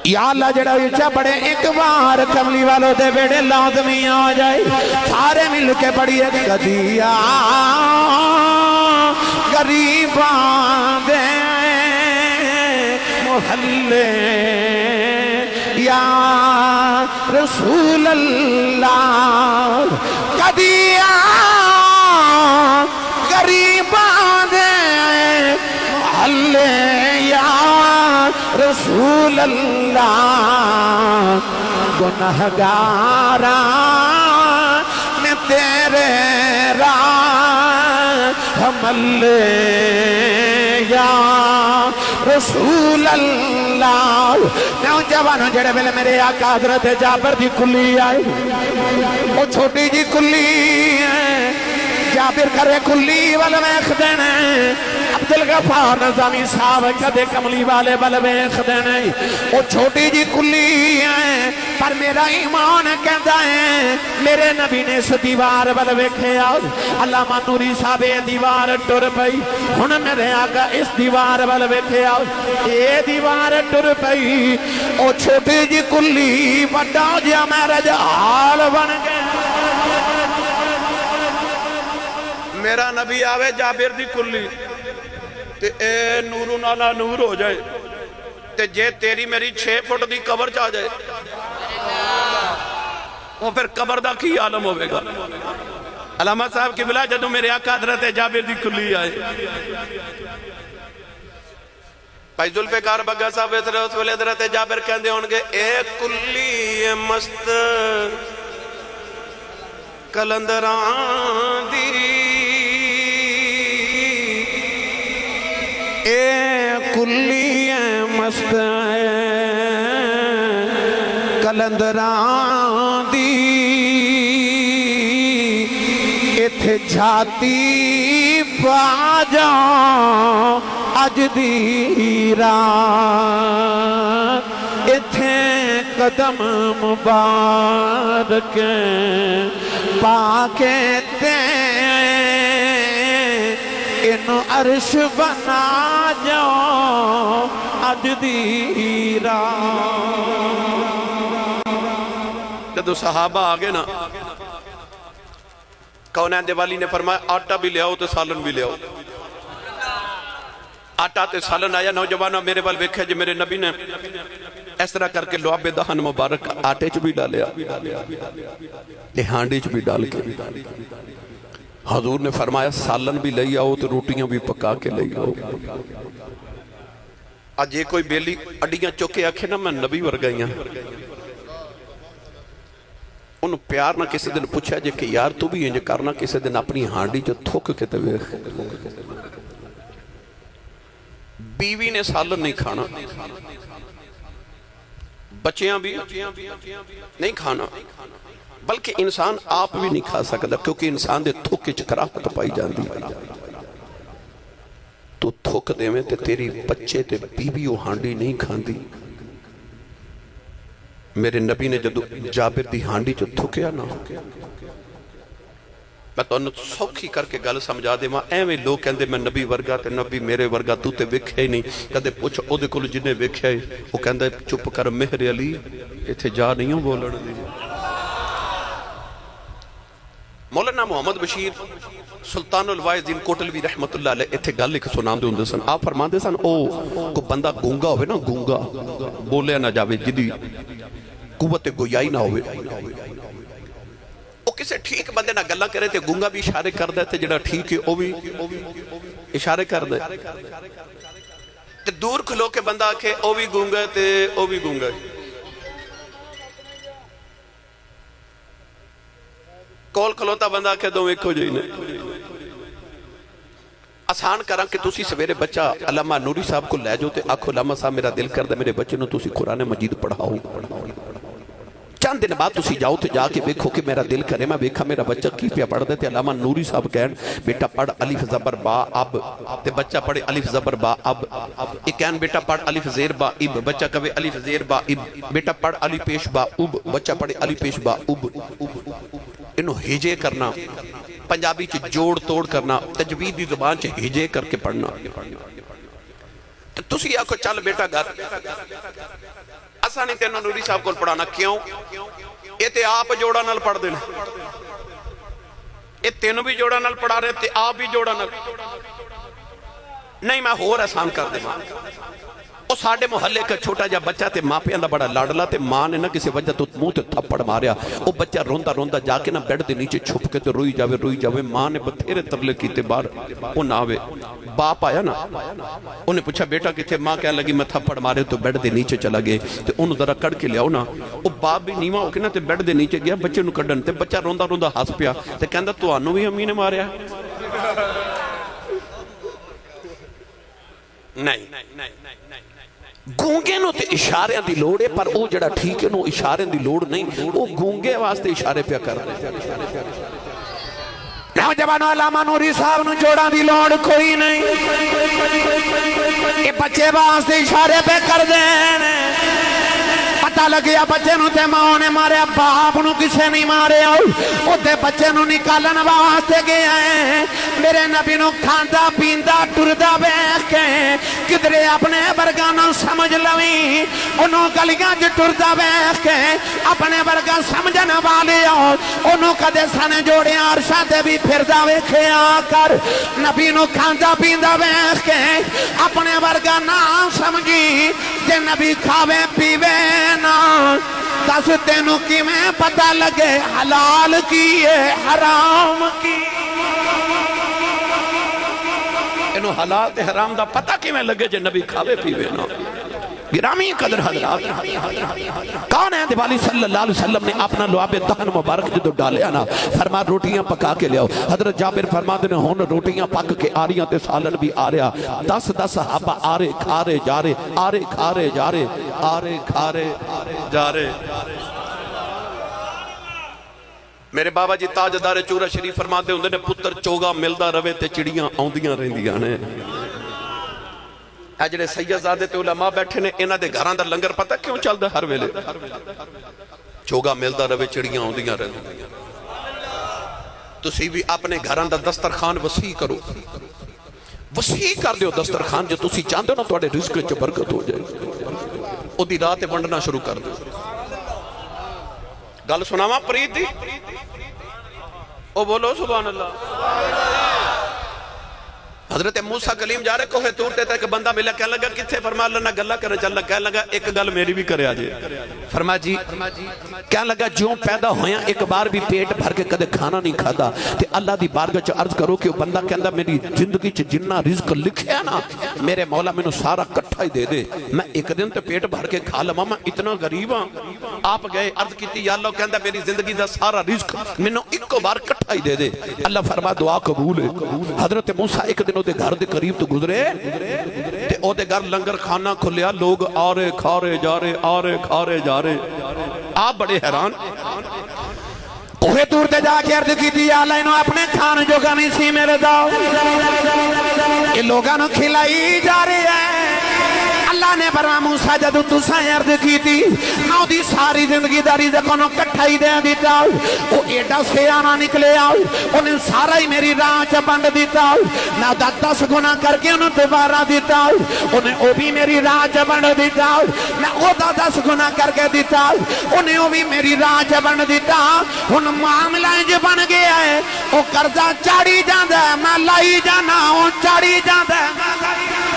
یا اللہ جڑا اچھا پڑھے ایک بار کملی والوں دے بیڑے لازمی آ جائے سارے مل کے پڑھیے کدی غریباں دے محلے یا رسول اللہ کدیا غریباں دے محلے یا رسول اللہ گنہگاراں میں تیرے راہ ملے یا رسول اللہ نوجوانوں جڑے ویلے میرے آقا حضرت جابر دی کلی آئی وہ چھوٹی جی کلی ہے جابر کرے کلی والے ویخ دینے عبدالغفار نظامی صاحب کدے کملی والے والے ویخ دینے وہ چھوٹی جی کلی ہے پر میرا ایمان کہتا ہے میرے نبی نے اس دیوار والے ویکھے علامہ نوری صاحب دیوار ٹر پئی ہن میرے آقا اس دیوار والے ویکھے اے دیوار ٹر پئی وہ چھوٹی جی کلی بڑا جا میرا جہال بن گیا میرا نبی آوے جابر دی کلی تے اے نورو نالا نور ہو جائے تے جے تیری میری 6 فٹ دی قبر چاہ جائے وہ پھر قبر دا کی عالم ہوئے گا علامہ صاحب کی بلا جدو میرے آقا حضرت جابر دی کلی آئے بھائی ذوالفقار بگا صاحب اس ویلے حضرت جابر کہندے ہونگے اے کلی مست کلندران دی اے کلی مست کلندران دی ایتھے جھاتی پا جاؤں اج دی رات ایتھے قدم مبارک پاکے انو عرش بنا جاؤ اج دی رات جدو صحابہ آگے نا کونین دیوالی نے فرمایا آٹا بھی لے آؤ تو سالن بھی لے آؤ آٹا تے سالن آیا نوجوانہ میرے وال ویکھے جو میرے نبی نے اس طرح کر کے لعاب دہن مبارک آٹے چ بھی ڈالیا ہانڈی چ بھی ڈال کے حضور نے فرمایا سالن بھی لئی آؤ تو روٹیاں بھی پکا کے لئی آؤ آج یہ کوئی بیلی اڈیاں چوکے آکھے نا میں نبی ورگائیاں انہوں پیار نہ کسی دن پوچھا جے کہ یار تو بھی انجھے کرنا کسی دن اپنی ہانڈی جو تھوک کے توے بیوی نے سالن نہیں کھانا بچیاں بھی نہیں کھانا بلکہ انسان آپ بھی نہیں کھا سکتا کیونکہ انسان دے تھوک کے چکراہت پائی جاندی تو تھوک دے میں تے تیری بچے تے بیوی وہ ہانڈی نہیں کھاندی میرے نبی نے جدو جابر دی ہانڈی جو تھوکیا نا میں تو انہوں سوکھی کر کے گل سمجھا دے ماں ایویں لوگ کہندے میں نبی ورگا تے نبی میرے ورگا تو تے وکھے ہی نہیں کہندے پوچھ او دے کول جنہیں وکھے وہ کہندے چپ کر مہر علی ایتھے جا نہیں ہوں بولن دی مولانا محمد بشیر سلطان الوائزین کوٹلوی رحمت اللہ علیہ ایتھے گل ایک سنان دے ہوندے سن آپ فرمان دے سن او کو بندہ گونگا ہوئے نا گونگا بولے نہ جاوے جدی قوت گویائی نہ ہوئے وہ کسے ٹھیک بندے نہ گلہ کرے تھے گونگا بھی اشارے کر دے تھے جڑا ٹھیک ہے وہ بھی اشارے کر دے تے دور کھلو کے بندہ آکھے او بھی گونگا تے او بھی گونگا کول کھلوتا بندہ آکھے دو ایک ہو جائینے آسان کران کہ تُسی سویرے بچہ علامہ نوری صاحب کو لے جو تے آکھو علامہ صاحب میرا دل کر دے میرے بچے نو تُسی قرآن مجید پڑھاؤ چند دن بعد تُسی جاؤ تے جا کے بیکھو کہ میرا دل کرے میں بیکھا میرا بچہ کی پیا پڑھ دے تے علامہ نوری صاحب کہن بیٹا پڑھ الف زبر با اب تے بچہ پڑھے الف زبر با اب ایک کہن بیٹا پڑھ الف زیر با اب بچہ کہے الف زیر با اب بیٹا پڑھ الف پیش با اب بچہ پڑھے الف پیش با اب انہوں ہجے کرنا پنجابی چ جوڑ توڑ کرنا تجویدی زبان چ ہجے کر کے پڑھنا تُسی آکھو چل بیٹا گھر آسانی تینوں نوری صاحب کو پڑھانا کیوں یہ تے آپ جوڑا نال پڑھ دینا یہ تینوں بھی جوڑا نال پڑھا رہے تے آپ بھی جوڑا نال نہیں میں ہور آسان کر دے وہ ساڑھے محلے کا چھوٹا جا بچہ تے ماں پیاں دا بڑا لاڈلا تے ماں نے نہ کسی وجہ تو منہ تے تھپڑ ماریا وہ بچہ روندا روندا جا کے نہ بیڈ دے نیچے چھپ کے تے روئی جاوے ماں نے بتھیرے ترلے کیتے باہر وہ نہ آوے باپ آیا نا انہیں پوچھا بیٹا کتھے ماں کہنے لگی میں تھپڑ مارے تو بیڈ دے نیچے چلا گئے تے انہوں ذرا کڑ کے لیاؤ نا وہ باپ بھی نیواں ہو کے نا تے بیڈ دے نیچے گیا بچے نو کڈن تے بچہ روندا روندا ہس پیا تے کہندا تانوں بھی امی نے ماریا نہیں گونگے نو تے اشارے دی لوڑ ہے پر او جڑا ٹھیک ہے نو اشارے دی لوڑ نہیں وہ گونگے واسطے اشارے پہ کر رہے نوجوانوں علامہ نوری صاحب نو جوڑا دی لوڑ کوئی نہیں یہ بچے واسطے اشارے پہ کر دیں پتہ لگیا بچے نو تے ماں نے مارے باپ نو کسے نہیں مارے او تے بچے نو نکالن واسطے گیا ہے میرے نبی نو کھاندا پیندا ٹردا ویکھ کے کدرے اپنے ورگا نہ سمجھ لویں انہوں گلیاں وچ ٹردا ویکھ کے اپنے ورگا سمجھن والے انہوں کدے سن جوڑیاں عرشاں تے بھی پھردا ویکھیا کر نبی نو کھاندا پیندا ویکھ کے اپنے ورگا نہ سمجھی جے نبی کھاوے پیوے دس تینوں کی میں پتہ لگے حلال کی ہے حرام کی انہوں حلال تے حرام دا پتہ کی میں لگے جے نبی کھاوے پیوے نا گرامی قدر حضرات کون ہے دیوالی صلی اللہ علیہ وسلم نے اپنا لعاب دہن مبارک جدو ڈالیا نا فرما روٹیاں پکا کے لیاؤ حضرت جابر فرما دینے ہون روٹیاں پک کے آریاں تے سالن بھی آریا 10 صحابہ آرے کھارے جارے آرے کھارے جارے آرے کھارے جارے میرے بابا جی تاجدار چورا شریف فرما دے ہوندے نے پتر چوگا ملدا روے تے چڑیاں آوندیاں رہندیاں نے جڑے سیدزادے تے علماء بیٹھے نے انہاں دے گھراں دا لنگر پتہ کیوں چلدا ہر ویلے چوگا ملدا روے چڑیاں آوندیاں رہندیاں تسی بھی اپنے گھراں دا دسترخوان وسیع کرو وسیع کر دیو دسترخوان جو تسی چاہندے ہو نا تواڈے رزق وچ برکت ہو جائے او دی رات ونڈنا شروع کر دو گل سناواں پرید دی او بولو سبحان اللہ حضرت موسیٰ کلیم جا رہے کوہ تور تے ایک بندہ ملا کہنے لگا کتھے فرما اللہ نہ گلہ کرنے چلنا کہنے لگا ایک گل میری بھی کرے آجے فرما جی کہنے لگا جوں پیدا ہویا ایک بار بھی پیٹ بھر کے کدے کھانا نہیں کھادا تے اللہ دی بارگاہ چ عرض کرو کہ وہ بندہ کہندا میری زندگی چ جنہ رزق لکھیا نا میرے مولا مینوں سارا کٹھا ہی دے دے میں ایک دن تے پیٹ بھر کے کھا لواں میں اتنا غریب ہاں آپ گئے عرض کیتی یا اللہ کہندا میری زندگی دا سارا رزق مینوں ایک بار کٹھا ہی دے دے اللہ فرما دعا قبول ہے حضرت موسیٰ ایک دن دے گھر دے قریب تو گزرے تے او دے گھر لنگر کھانا کھلیا لوگ آرے کھارے جارے آرے کھارے جارے آپ بڑے حیران کوہ تور تے جا کے عرض کی یا اللہ انہوں اپنے کھان جو گمی سی میرے داؤ یہ لوگاں نو کھلائی جا رہی ہے اللہ نے برما موسیٰ جدو تساں عرض کی تھی نو دی ساری زندگی داری دے کنو کٹھائی دے دیتا وہ ایڈا سیانا نکلے آؤ انہیں سارا ہی میری راہ چا بند دیتا نہ دا 10 گنا کر کے انہوں دوبارہ دیتا انہیں وہ بھی میری راہ چا بند دیتا نہ وہ دا 10 گنا کر کے دیتا انہیں وہ بھی میری راہ چا بند دیتا ان معاملہ جو بن گیا ہے وہ قرضہ چاڑی جاندہ ہے میں لائی جانا ہوں چاڑی جاندہ ہے میں لائی جانا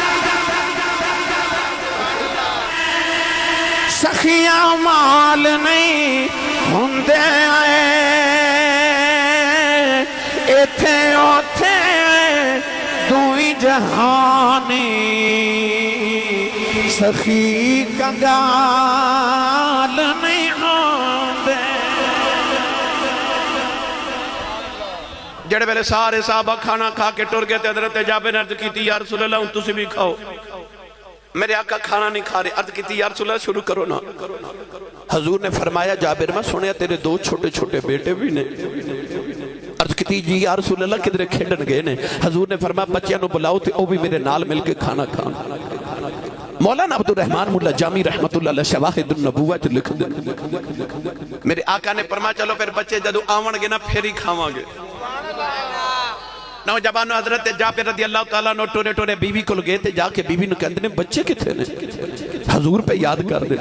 سخیاں مال نہیں ہوندے آئے ایتھے اوتھے دوئی جہانی سخی کنگال نہیں ہوندے جڑے ویلے سارے صحابہ کھانا کھا کے ٹر گئے تے حضرت جابر نے عرض کیتی یا رسول اللہ ان تسی بھی کھاؤ میرے آقا کھانا نہیں کھا رہے عرض کیتی یا رسول اللہ شروع کرو نا حضور نے فرمایا جابر میں سنیا تیرے 2 چھوٹے چھوٹے بیٹے بھی نے عرض کیتی جی یا رسول اللہ کدھر کھیڈن گئے نے حضور نے فرمایا بچیاں نو بلاؤ تے او بھی میرے نال مل کے کھانا کھان مولانا عبد الرحمن مولا جامی رحمت اللہ علیہ شواہد النبوت لکھ دے میرے آقا نے فرمایا چلو پھر بچے جدو آون گے نا پھر ہی کھاواں گے نوجوانوں حضرت جابر رضی اللہ تعالیٰ نو ٹورے ٹورے بیوی کو گئے تھے جا کے بیوی نو کہندے نے بچے کتھے نے حضور پہ یاد کر دے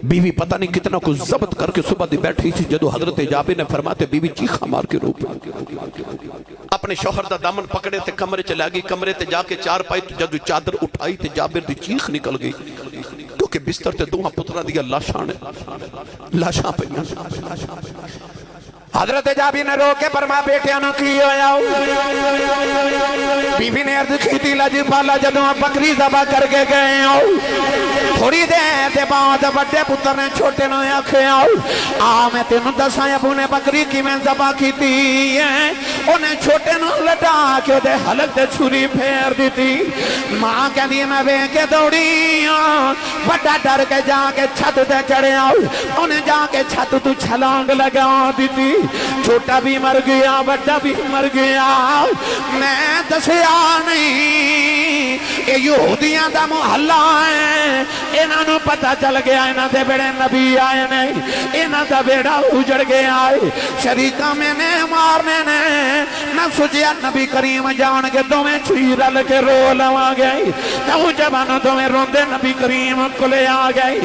بیوی پتہ نہیں کتنا کو ضبط کر کے صبح دی بیٹھی سی جدو حضرت جابر نے فرماتے بیوی چیخا مار کے رو پئی اپنے شوہر دا دامن پکڑے تے کمرے چ لے گئی کمرے تے جا کے چار پائی تے جدو چادر اٹھائی تے جابر دی چیخ نکل گئی کیونکہ بستر تے دوہاں پتراں دی لاشاں پئیاں حضرت جابر نے رو کے فرما بیٹے نو کی ہویا بیوی نے عرض کی تھی لج پالا جدوں بکری ذبح کر کے گئے ہو تھوڑی دیر دے بعد بڑے پتر نے چھوٹے نو آکھیا میں تینوں دساں ابو نے بکری کیویں ذبح کیتی ہے انہیں چھوٹے نو لٹا کے دے حلق تے چھری پھیر دیتی ماں کہندی میں ویکھ کے دوڑی بڑا ڈر کے جا کے چھت تے چڑھیا انہیں جا کے چھت تو چھلانگ لگا دیتی چھوٹا بھی مر گیا بڑا بھی مر گیا میں دسیا نہیں یہ یہودیاں دا محلہ ہے انہاں نو پتہ چل گیا انہاں دے بڑے نبی آئے نہیں انہاں دا بیڑا اجڑ گیا ہے شریکہ میں نے مارنے نے نہ سوچیا نبی کریم جان کے دویں چھری رل کے رو لوا گئی نوجوانوں دویں روندے نبی کریم کو لے آ گئی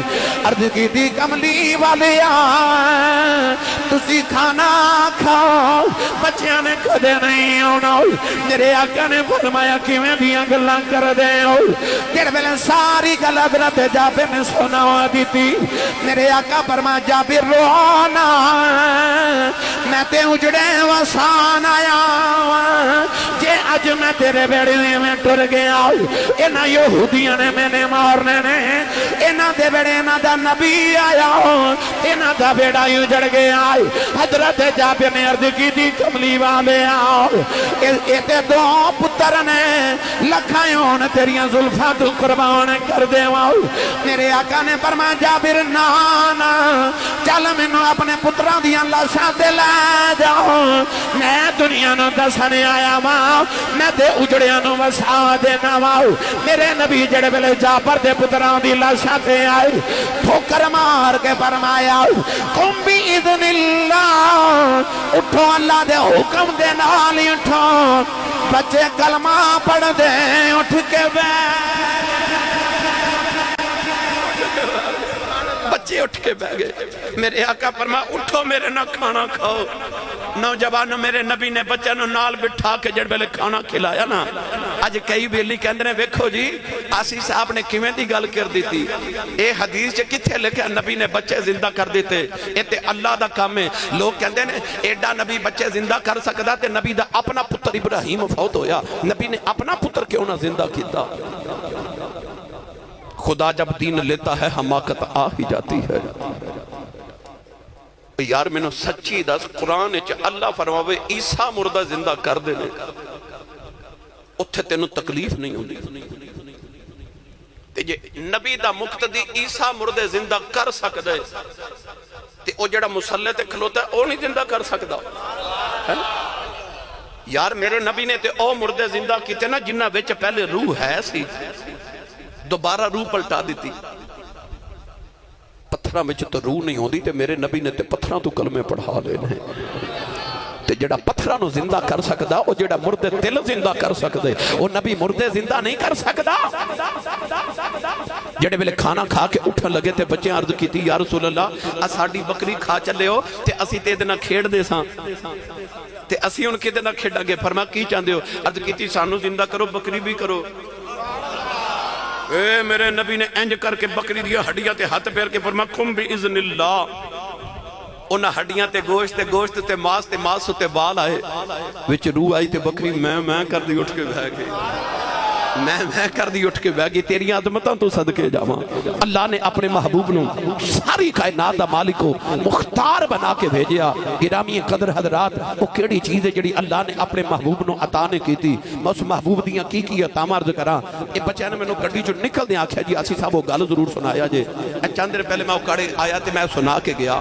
عرض کی تھی کملی والیا تسی کھانا کھاؤ بچیاں نے کدے نہیں ہونا میرے آقا نے فرمایا کیویں دیاں گلاں کر دے ہو تیرے بلے ساری گل حضرت جابر نے سنا دیتی میرے آقا فرمایا جابر رونا میں تے اجڑے وسان آیا جے اج میں تیرے بیڑے میں ٹر گیا انہاں یہودیاں نے میں نے مارنے نے انہاں دے بیڑے انہاں دا نبی آیا انہاں دا بیڑا اجڑ گیا حضرت جابر نے عرض کی تھی کملی والے آؤ ایتے دو پتر نے لکھائیوں نے تیریاں ظلفہ تو قربان کر دے واؤ میرے آقا نے فرمایا جابر نانا چل منو اپنے پتران دیاں لاشاں تے لے جاؤ میں دنیا نو دسنے آیا ماں میں دے اجڑیاں نو وسا دینا واؤ میرے نبی جڑے بلے جابر دے پتران دی لاشاں تے آئے ٹھوکر مار کے فرمایا قم بی اذن اللہ اٹھو اللہ دے حکم دے نال اٹھو بچے کلمہ پڑھ دے اٹھ کے بچے اٹھ کے بہ گئے میرے آقا فرما اٹھو میرے نہ کھانا کھاؤ نوجوانوں میرے نبی نے بچے نو نال بٹھا کے جڑ بیلے کھانا کھلایا نا اج کئی بیلی کہندے نے ویکھو جی آسی صاحب نے کیویں دی گل کر دیتی اے حدیث چ کتھے لکھیا نبی نے بچے زندہ کر دیتے اے تے اللہ دا کام ہے لوگ کہندے نے ایڈا نبی بچے زندہ کر سکدا تے نبی دا اپنا پتر ابراہیم فوت ہویا نبی نے اپنا پتر کیوں نہ زندہ کیتا خدا جب دین لیتا ہے حماقت آ ہی جاتی ہے یار میں نے سچی دس قرآن چ اللہ فرماوے عیسیٰ مردہ زندہ کر دے لے اتھے تینوں تکلیف نہیں ہوندی تے جے نبی دا مقتدی عیسیٰ مردے زندہ کر سکتا ہے تے او جڑا مسلح تے کھلوتا ہے او نہیں زندہ کر سکتا یار میرے نبی نے تے او مردے زندہ کیتے نا جنہ وچ پہلے روح ہے سی دوبارہ روح پلٹا دیتی پتھراں وچ تو روح نہیں ہوندی تے میرے نبی نے تے پتھراں تو کلمے پڑھا لینے تے جڑا پتھراں نو زندہ کر سکدا او جڑا مردے دل زندہ کر سکدے او نبی مردے زندہ نہیں کر سکدا جڑے ویلے کھانا کھا کے اٹھن لگے تے بچے عرض کیتی یا رسول اللہ ساڈی بکری کھا چلے ہو تے اسی تے دے نال کھیڈ دے ساں تے اسی ہن کدے نال کھیڈاں گے فرمایا کی چاہندے ہو عرض کیتی سانو زندہ کرو بکری بھی کرو اے میرے نبی نے انج کر کے بکری دیا ہڈیاں تے ہاتھ پیر کے فرمایا قم باذن اللہ انہاں ہڈیاں تے گوشت تے ماس تے بال آئے وچ روح آئی تے بکری میں کر دی اٹھ کے بہ گئی میں کر دی اٹھ کے بہ گئی تیری عظمتاں تو صدقے جاواں اللہ نے اپنے محبوب نو ساری کائنات دا مالک کو مختار بنا کے بھیجیا گرامی قدر حضرات وہ کیڑی چیز ہے جڑی اللہ نے اپنے محبوب نو عطا نے کیتی میں اس محبوب دیاں کی عطا عرض کراں اے بچے نے مینوں گڈی چوں نکل دے آکھیا جی اسی صاحب وہ گل ضرور سنایا جے چند دن پہلے میں اوکاڑے آیا تے میں سنا کے گیا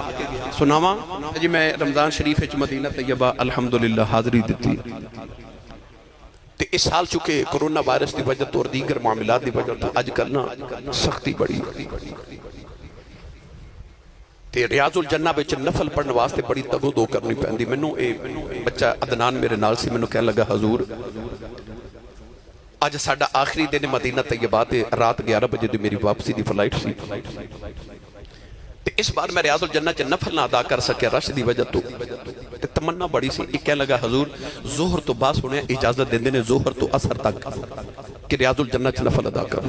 سناواں جی میں رمضان شریف وچ مدینہ طیبہ الحمدللہ حاضری دتی تے اس سال چکے کرونا وائرس دی وجہ تو اور دیگر معاملات دی وجہ تو اج کرنا سختی بڑی تے ریاض الجنہ وچ نفل پڑھن واسطے بڑی تگو دو کرنی پیندی مینوں اے بچہ عدنان میرے نال سی مینوں کہن لگا حضور اج ساڈا آخری دن مدینہ طیبہ تے رات 11 بجے دی میری واپسی دی فلائٹ سی تے اس بار میں ریاض الجنہ چ نفل نہ ادا کر سکیا رش دی وجہ تو تے تمنا بڑی سی ایک کہنے لگا حضور ظہر تو بعد سنے اجازت دیندے نے ظہر تو اثر تک کہ ریاض الجنہ چ نفل ادا کر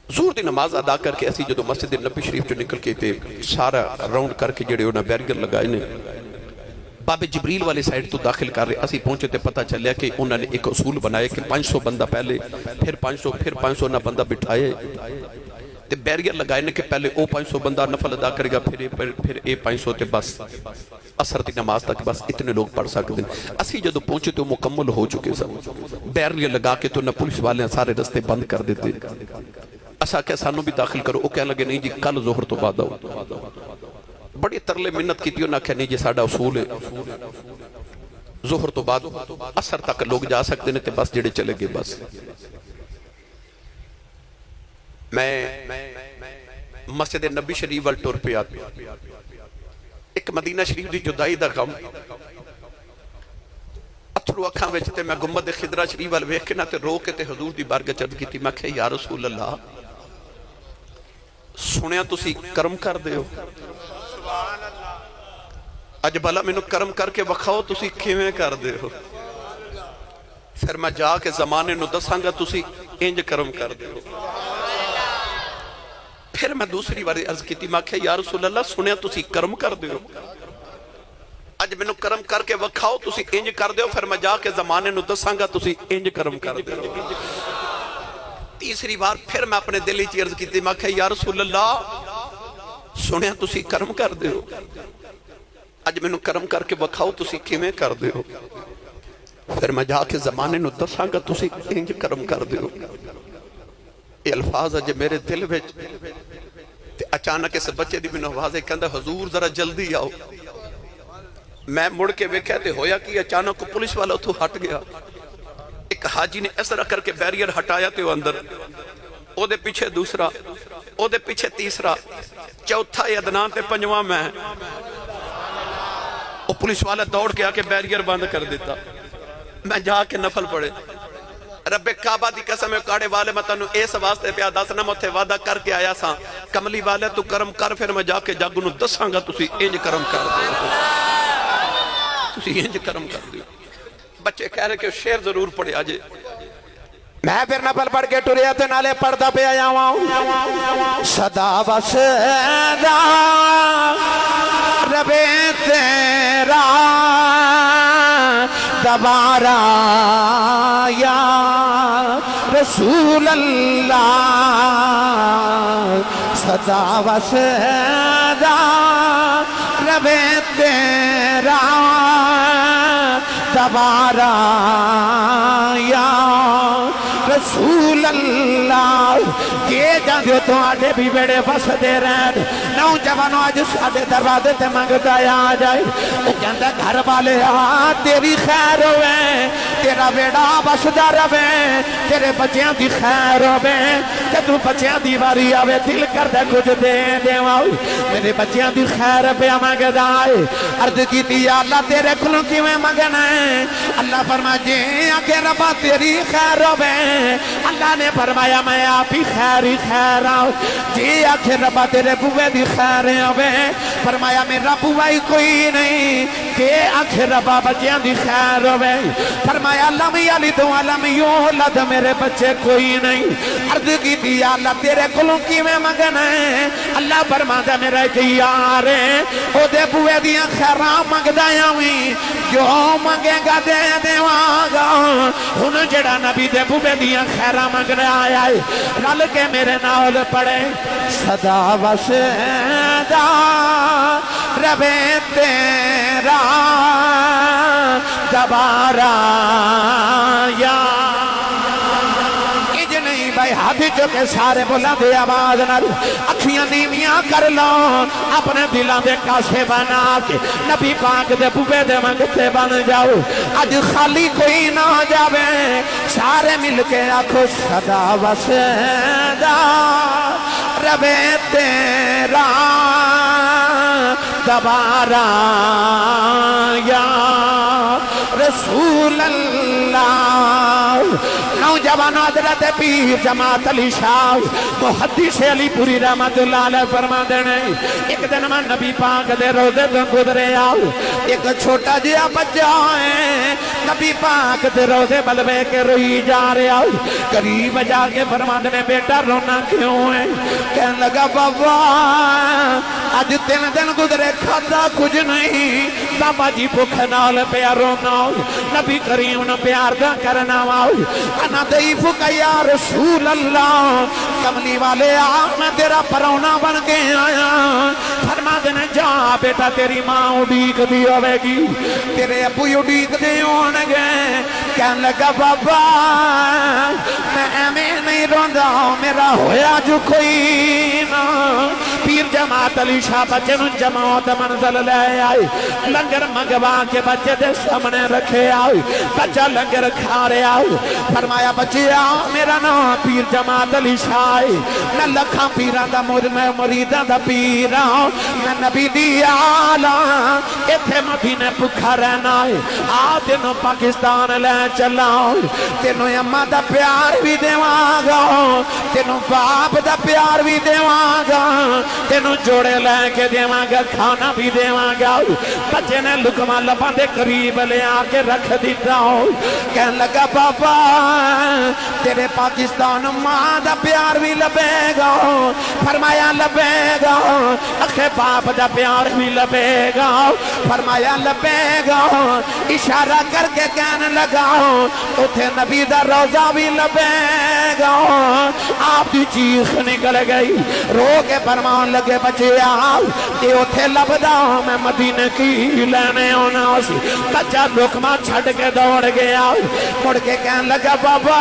ظہر دی نماز ادا کر کے اسی جدو مسجد نبی شریف چ نکل کے تے سارا راؤنڈ کر کے جڑے انہاں بیریئر لگائے نے باب جبریل والے سائٹ تو داخل کر رہے اسی پہنچے تے پتہ چلیا کہ انہوں نے ایک اصول بنائے کہ 500 بندہ پہلے پھر 500 نہ بندہ بٹھائے تے بیریئر لگائے نے کہ پہلے او 500 بندہ نفل ادا کرے گا پھر اے 500 تے بس اثر دی نماز تک بس اتنے لوگ پڑھ سکتے ہیں اسی جدو پہنچے تو مکمل ہو چکے سب بیریئر لگا کے تو نہ پولیس والے سارے رستے بند کر دیتے اسا کہ سانو بھی داخل کرو او کہنے لگے نہیں جی کل ظہر تو بعد آؤ بڑی ترلے منت کی تیوں نہ کہنے جی ساڑھا اصول ہے ظہر تو بعد اثر تک لوگ جا سکتے ہیں تے بس جڑے چلے گئے بس میں مسجد نبی شریف وال ٹور پہ آتا ایک مدینہ شریف دی جدائی دا غم اتھرو اکھاں وچ تے میں گنبد خضرا شریف وال ویکھ کے نہ تے رو کے تے حضور دی بارگاہ چرد کیتی میں کہ یا رسول اللہ سنیا تسی کرم کر دے ہو اج بھلا مینوں کرم کر کے وکھاؤ تسی کیویں کر دے ہو پھر میں جا کے زمانے نو دساں گا تسی انج کرم کر دے ہو پھر میں دوسری بار عرض کیتی میں کہ یا رسول اللہ سنیا تسی کرم کر دے ہو اج مینوں کرم کر کے وکھاؤ تسی انج کر دے ہو پھر میں جا کے زمانے نو دساں گا تسی انج کرم کر دے ہو تیسری بار پھر میں اپنے دل وچ عرض کیتی میں کہ یا رسول اللہ سنیا تسی کرم کر دے ہو اج مینوں کرم کر کے وکھاؤ تسی کیویں کر دے ہو پھر میں جا کے زمانے نو دساں گا تسی انج کرم کر دے ہو یہ الفاظ اج میرے دل وچ تے اچانک اس بچے دی مینوں آواز کہندا حضور ذرا جلدی آؤ میں مڑ کے ویکھیا تے ہویا کہ اچانک پولیس والا اتھوں ہٹ گیا ایک حاجی نے اس طرح کر کے بیریئر ہٹایا تے وہ اندر او دے پیچھے دوسرا او دے پیچھے تیسرا چوتھا ادنان تے پنجواں میں وہ پولیس والا دوڑ کے آکے بیریئر بند کر دیتا میں جا کے نفل پڑے رب کعبہ دی قسم کاڑے والے میں تنو اس واسطے پہ دسنا متے وعدہ کر کے آیا سا کملی والے تو کرم کر پھر میں جا کے جگ نو دساں گا تسی انج کرم کر دے تسی انج کرم کر دے بچے کہہ رہے کہ شعر ضرور پڑھے آجے میں پھر نفل پڑھ کے ٹریا تے نالے پردہ پہ آیا ہوں صدا وسدا رب تیرا دوبارہ یا رسول اللہ صدا وسدا رب تیرا دوبارہ یا رسول اللہ یہ جاندے تو آڈے بھی بیڑے بس دے رہن نوجوانوں آج سادے دروازے تے منگتا آ جائے وہ کہندہ گھر والے تیری خیر ہوئے تیرا بیڑا بس دا روے تیرے بچیاں دی خیر ہوئے کہ تو بچیاں دی باری آوے دل کر دے کچھ دے دے میرے بچیاں دی خیر پہ منگتا آئے عرض کی یا اللہ تیرے کلوں کی میں منگنا ہے اللہ فرمائے جی آگے ربا تیری خیر ہوئے اللہ نے فرمایا میں آپ ہی خیر آؤں جی آخر ربا تیرے بوے دی خیر ہوئے فرمایا میرا بوئی کوئی نہیں کہ آخر ربا بچیاں دی خیر ہوئے فرمایا لم یلد ولم یولد میرے بچے کوئی نہیں عرض کی دی اللہ تیرے کلوں کی میں منگنا ہے اللہ فرمایا میرا ایک یار ہے او دے بوے دیاں خیراں منگدایا ہوئی جو منگے گا دے دیواں ہن جڑا نبی دے بوے دیاں خیراں منگنے آیا ہے رل کے میرے نال پڑے صدا وسدا رب تیرا دوبارہ یا بھائی ہاتھی جو کہ سارے بولا دے آواز نال اکھیاں نیمیاں کر لو اپنے دلوں دے کاسے بنا کے نبی پاک دے بوبے دے منگتے بن جاؤ اج خالی کوئی نہ جاوے سارے مل کے آکھو صدا وسدا رب تیرا دوبارہ یا رسول اللہ نوجوان حضرت پیر جماعت علی شاہ محدث علی پوری رحمت اللہ علیہ فرما دینے ایک دن میں نبی پاک دے روزے تو گزرے آؤ ایک چھوٹا جیا بچہ ہے نبی پاک دے روزے بلوے کے روئی جا رہے آؤ قریب جا کے فرما دینے بیٹا رونا کیوں ہے کہنے لگا بابا آج 3 دن گزرے کھاتا کچھ نہیں بابا جی بھوک نال پیا رونا نبی کریم نے پیار دا کرنا انا ضعیف کا یا رسول اللہ کملی والے میں تیرا پرونا بن کے آیا فرما دینے جا بیٹا تیری ماں اڈیک دی ہوئے گی تیرے ابو اڈیک دی ہونگے کہنے لگا بابا میں ایمیں نہیں روندا میرا ہویا جو کوئی نا پیر جماعت علی شاہ بچے نو جماعت منزل لے آئی لنگر مگوا کے بچے دے سامنے رکھے آئی بچہ لنگر کھا رہے آئی فرمایا بچے آؤ میرا نام پیر جماعت علی شاہ میں لکھاں پیران دا مریدان دا پیران میں نبی دی آلہ ایتھے مدینے پکھا رہنا ہے آدھنوں پاکستان لے چلاؤ تینوں اممہ دا پیار بھی دیواں گا تینوں باپ دا پیار بھی دیواں گا تینوں جوڑے لے کے دیواں گا کھانا بھی دیواں گا بچے نے لکمہ لباں دے قریب لے آکے رکھ دیتا ہوں کہنے لگا بابا تیرے پاکستان ماں دا پیار بھی لبے گا فرمایا لبے گا اکھے باپ دا پیار بھی لبے گا فرمایا لبے گا اشارہ کر کے کہنے لگا اتھے نبی دا روزہ بھی لبے گا آپ دی چیخ نکل گئی رو کے فرمان لگے بچے آؤ کہ اتھے لبدا میں مدینہ کی لینے ہونا سی بچہ لکمہ چھڑ کے دوڑ گیا مڑ کے کہنے لگا بابا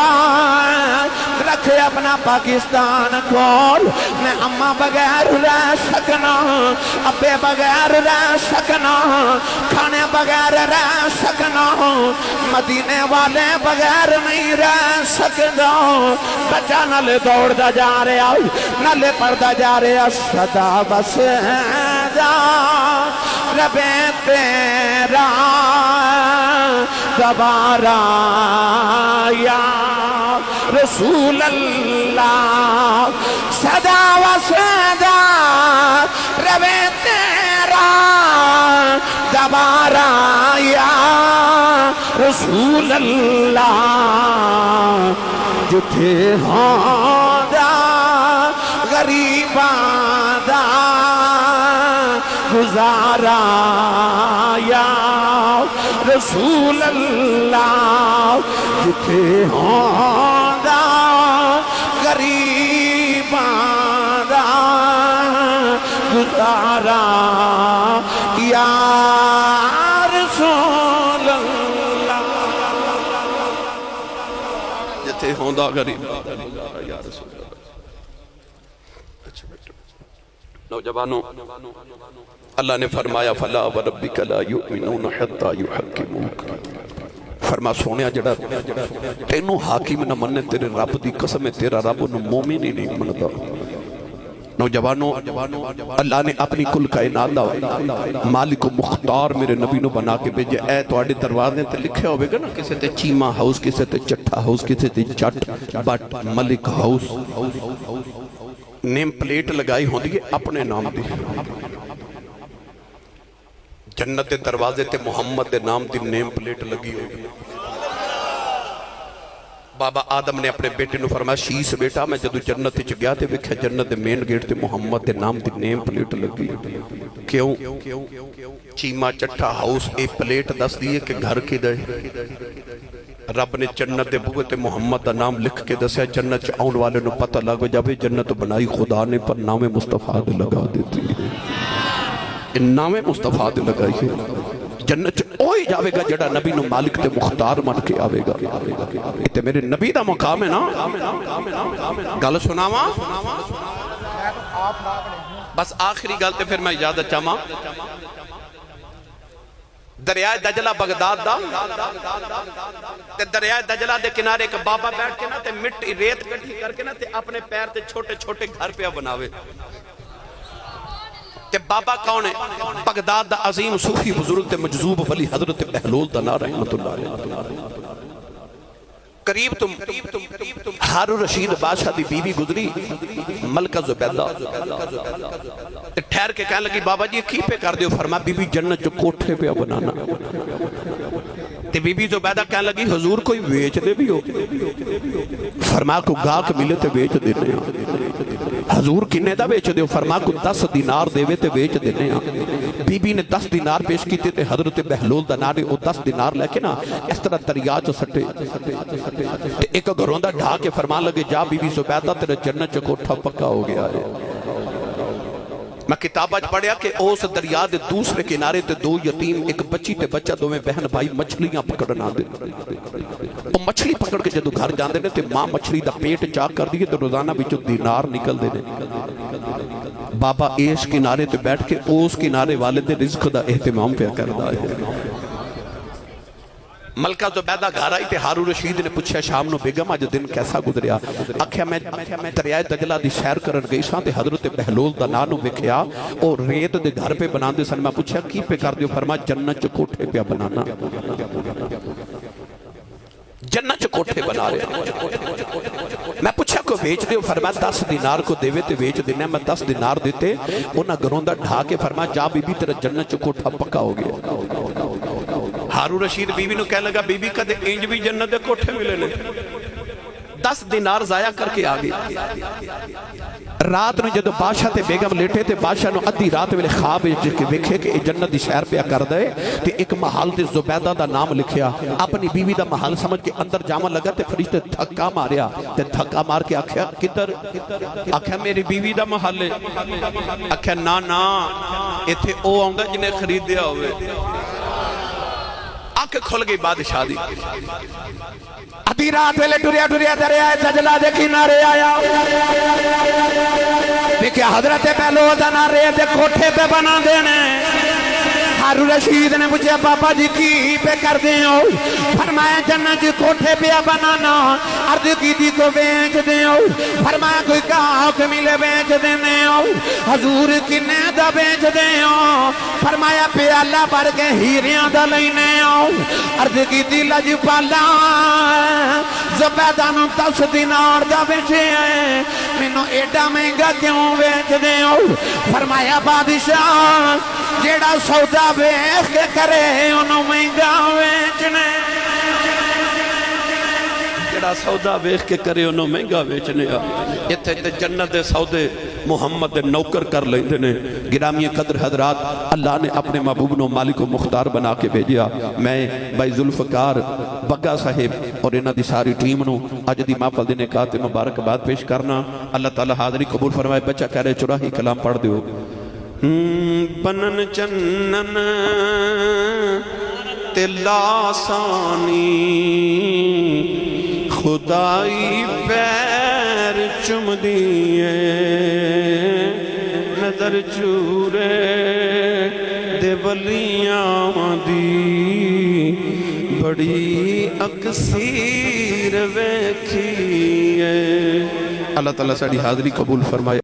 رکھے اپنا پاکستان کول میں اممہ بغیر رہ سکنا ابے بغیر رہ سکنا کھانے بغیر رہ سکنا مدینے والے بغیر نہیں رہ سکنا بچہ نلے دوڑ دا جا رہے آؤ نلے پردہ جا رہے آؤ صدا بس جا ربے تیرا دوبارہ یا رسول اللہ صدا و صدا ربے تیرا دوبارہ یا رسول اللہ جتھے ہاں دا غریباں دا گزارا یا رسول اللہ جتھے ہاں دا غریباں دا گزارا یا رسول اللہ جتھے ہوندہ غریب یا رسول اللہ نوجوانوں اللہ نے فرمایا فلا وربک لا یؤمنون حتی یحکموک فرما سونیا جڑا تینوں حاکم نہ مننے تیرے رب دی قسم ہے تیرا رب انہوں مومن ہی نہیں منتا نوجوانوں اللہ نے اپنی کل کائنات دا مالک و مختار میرے نبی نو بنا کے بھیجے اے تواڈے دروازے تے لکھے ہوئے گا نا کسے تے چیما ہاؤس کسے تے چٹھا ہاؤس کسے تے Jatt Butt Malik house name plate لگائی ہوندی ہے اپنے نام دی جنت دروازے تے محمد دے نام دی نیم پلیٹ لگی ہوئی بابا آدم نے اپنے بیٹے نو فرمایا شیس بیٹا میں جدو جنت چ گیا تے ویکھیا جنت دے مین گیٹ تے محمد دے نام دی نیم پلیٹ لگی کیوں چیما چٹھا ہاؤس اے پلیٹ دس دیئے کہ گھر کی دے رب نے جنت دے بوئے تے محمد دا نام لکھ کے دسیا جنت چ آن والے نو پتہ لگو جاوے جنت بنائی خدا نے پر نام مصطفیٰ دے لگا دیتی ہے ان نام مصطفیٰ دے لگائی ہے جنت اوہی جاوے گا جڑا نبی نو مالک تے مختار من کے آوے گا تے میرے نبی دا مقام ہے نا گل سناواں بس آخری گل تے پھر میں اجازت چاہواں دریائے دجلہ بغداد دا تے دریائے دجلہ دے کنارے ایک بابا بیٹھ کے نا تے مٹی ریت کٹھی کر کے نا تے اپنے پیر تے چھوٹے چھوٹے گھر پہ بناوے کہ بابا کون ہے بغداد دا عظیم صوفی بزرگ تے مجذوب ولی حضرت بہلول دا نام رحمت اللہ علیہ قریب تم ہارون رشید بادشاہ دی بیوی گزری ملکہ زبیدہ ٹھہر کے کہنے لگی بابا جی کی پہ کر دیو؟ فرما بی بی جنت جو کوٹھے پہ بنانا. تے بی بی زبیدہ کہنے لگی حضور کوئی ویچ دے بھی ہو؟ فرما کو گاہک ملے تے ویچ دینے ہاں. حضور کنے دا ویچ دیو؟ فرما کو 10 دینار دے تے ویچ دینے ہاں. بی بی نے 10 دینار پیش کیتے تے حضرت بہلول دا نارے او 10 دینار لے کے نا اس طرح دریا چو سٹے تے ایک گھروں دا ڈھا کے فرمان لگے جا بی بی زبیدہ تیرے جنت چو کوٹھا پکا ہو گیا ہے. میں کتاب آج پڑھیا کہ اس دریا دے دوسرے کنارے تے 2 یتیم ایک بچی تے بچہ دوویں بہن بھائی مچھلیاں پکڑنا دے. وہ مچھلی پکڑ کے جدو گھر جاندے نے تے ماں مچھلی دا پیٹ چاک کر دیئے تے روزانہ بچو دینار نکل دے نے. بابا اس کنارے تے بیٹھ کے اس کنارے والے دے رزق دا اہتمام پہ کردا ہے. ملکہ زبیدہ گھر آئی تے ہارون رشید نے پوچھا شام نو بیگم آج دن کیسا گزریا؟ آکھیا میں دریائے دجلہ دی سیر کرن گئی ساں تے حضرت بہلول دا نانو ویکھیا اور ریت دے گھر پہ بنان دے سن. میں پوچھا کی پہ کر دیو؟ فرما جنت چ کوٹھے پہ بنانا. جنت چ کوٹھے بنا رہے. میں پوچھا کو بیچ دیو؟ فرما 10 دینار کو دیوے تے بیچ دینے. میں 10 دینار دیتے انہاں گھروں دا ڈھا کے فرما جا بی بی تیرا جنت چ کوٹھا پکا ہو گیا. ہارون رشید بیوی نو کہنے لگا بی بی کدے انج بھی جنت دے کوٹھے ملے نے. 10 دینار ضائع کر کے آگے. رات نو جدو بادشاہ تے بیگم لیٹے تے بادشاہ نو ادھی رات ویلے خواب ویکھے کہ جنت دی سیر پہ کر دے تے ایک محل تے زبیدہ دا نام لکھیا. اپنی بیوی دا محل سمجھ کے اندر جاما لگا تے فرشتے دھکا ماریا تے دھکا مار کے آکھیا کدھر؟ آکھیا میری بیوی دا محل ہے. آکھیا نا نا ایتھے او آوندا جنہیں خریدیا ہوئے. آنکھ کھل گئی بادشاہ دی. ادھی رات ویلے ٹریا ٹریا دریائے دجلہ دے کنارے آیا دیکھیا حضرت بہلول دا نارے دے کوٹھے پہ بنا دینے. ہارون رشید نے پوچھا بابا جی کی پہ کر دیں ہو؟ فرمایا جنت جی کوٹھے پہ بنانا. عرض کی دی کو بیچ دیں ہو؟ فرمایا کوئی گاہک ملے بیچ دینے ہو. حضور کنے دا بیچ دیں ہو؟ فرمایا پیالہ بھر کے ہیریاں دا لینے ہو. عرض کی دی لجپالا زبیدہ نو 10 دینار دا بیچے ہیں مینو ایڈا مہنگا کیوں بیچ دیں ہو؟ فرمایا بادشاہ جیڑا سودا بیچ کے کرے انہوں مہنگا بیچنے. جیڑا سودا بیچ کے کرے انہوں مہنگا بیچنے. اتھے جنت دے سودے محمد دے نوکر کر لیندے نے. گرامی قدر حضرات اللہ نے اپنے محبوب نو مالک و مختار بنا کے بھیجیا. میں بھائی ذوالفقار بگا صاحب اور انہاں دی ساری ٹیم نو اج دی محفل دے نکات مبارکباد پیش کرنا. اللہ تعالی حاضری قبول فرمائے. بچہ کہہ رہے چراہی کلام پڑھ دیو. بنن چنن تلا سانی خدائی پیر چم دیئے نظر چورے دے ولیاں دی بڑی اکثیر ویکھیے. اللہ تعالیٰ ساڑھی حاضری قبول فرمائے.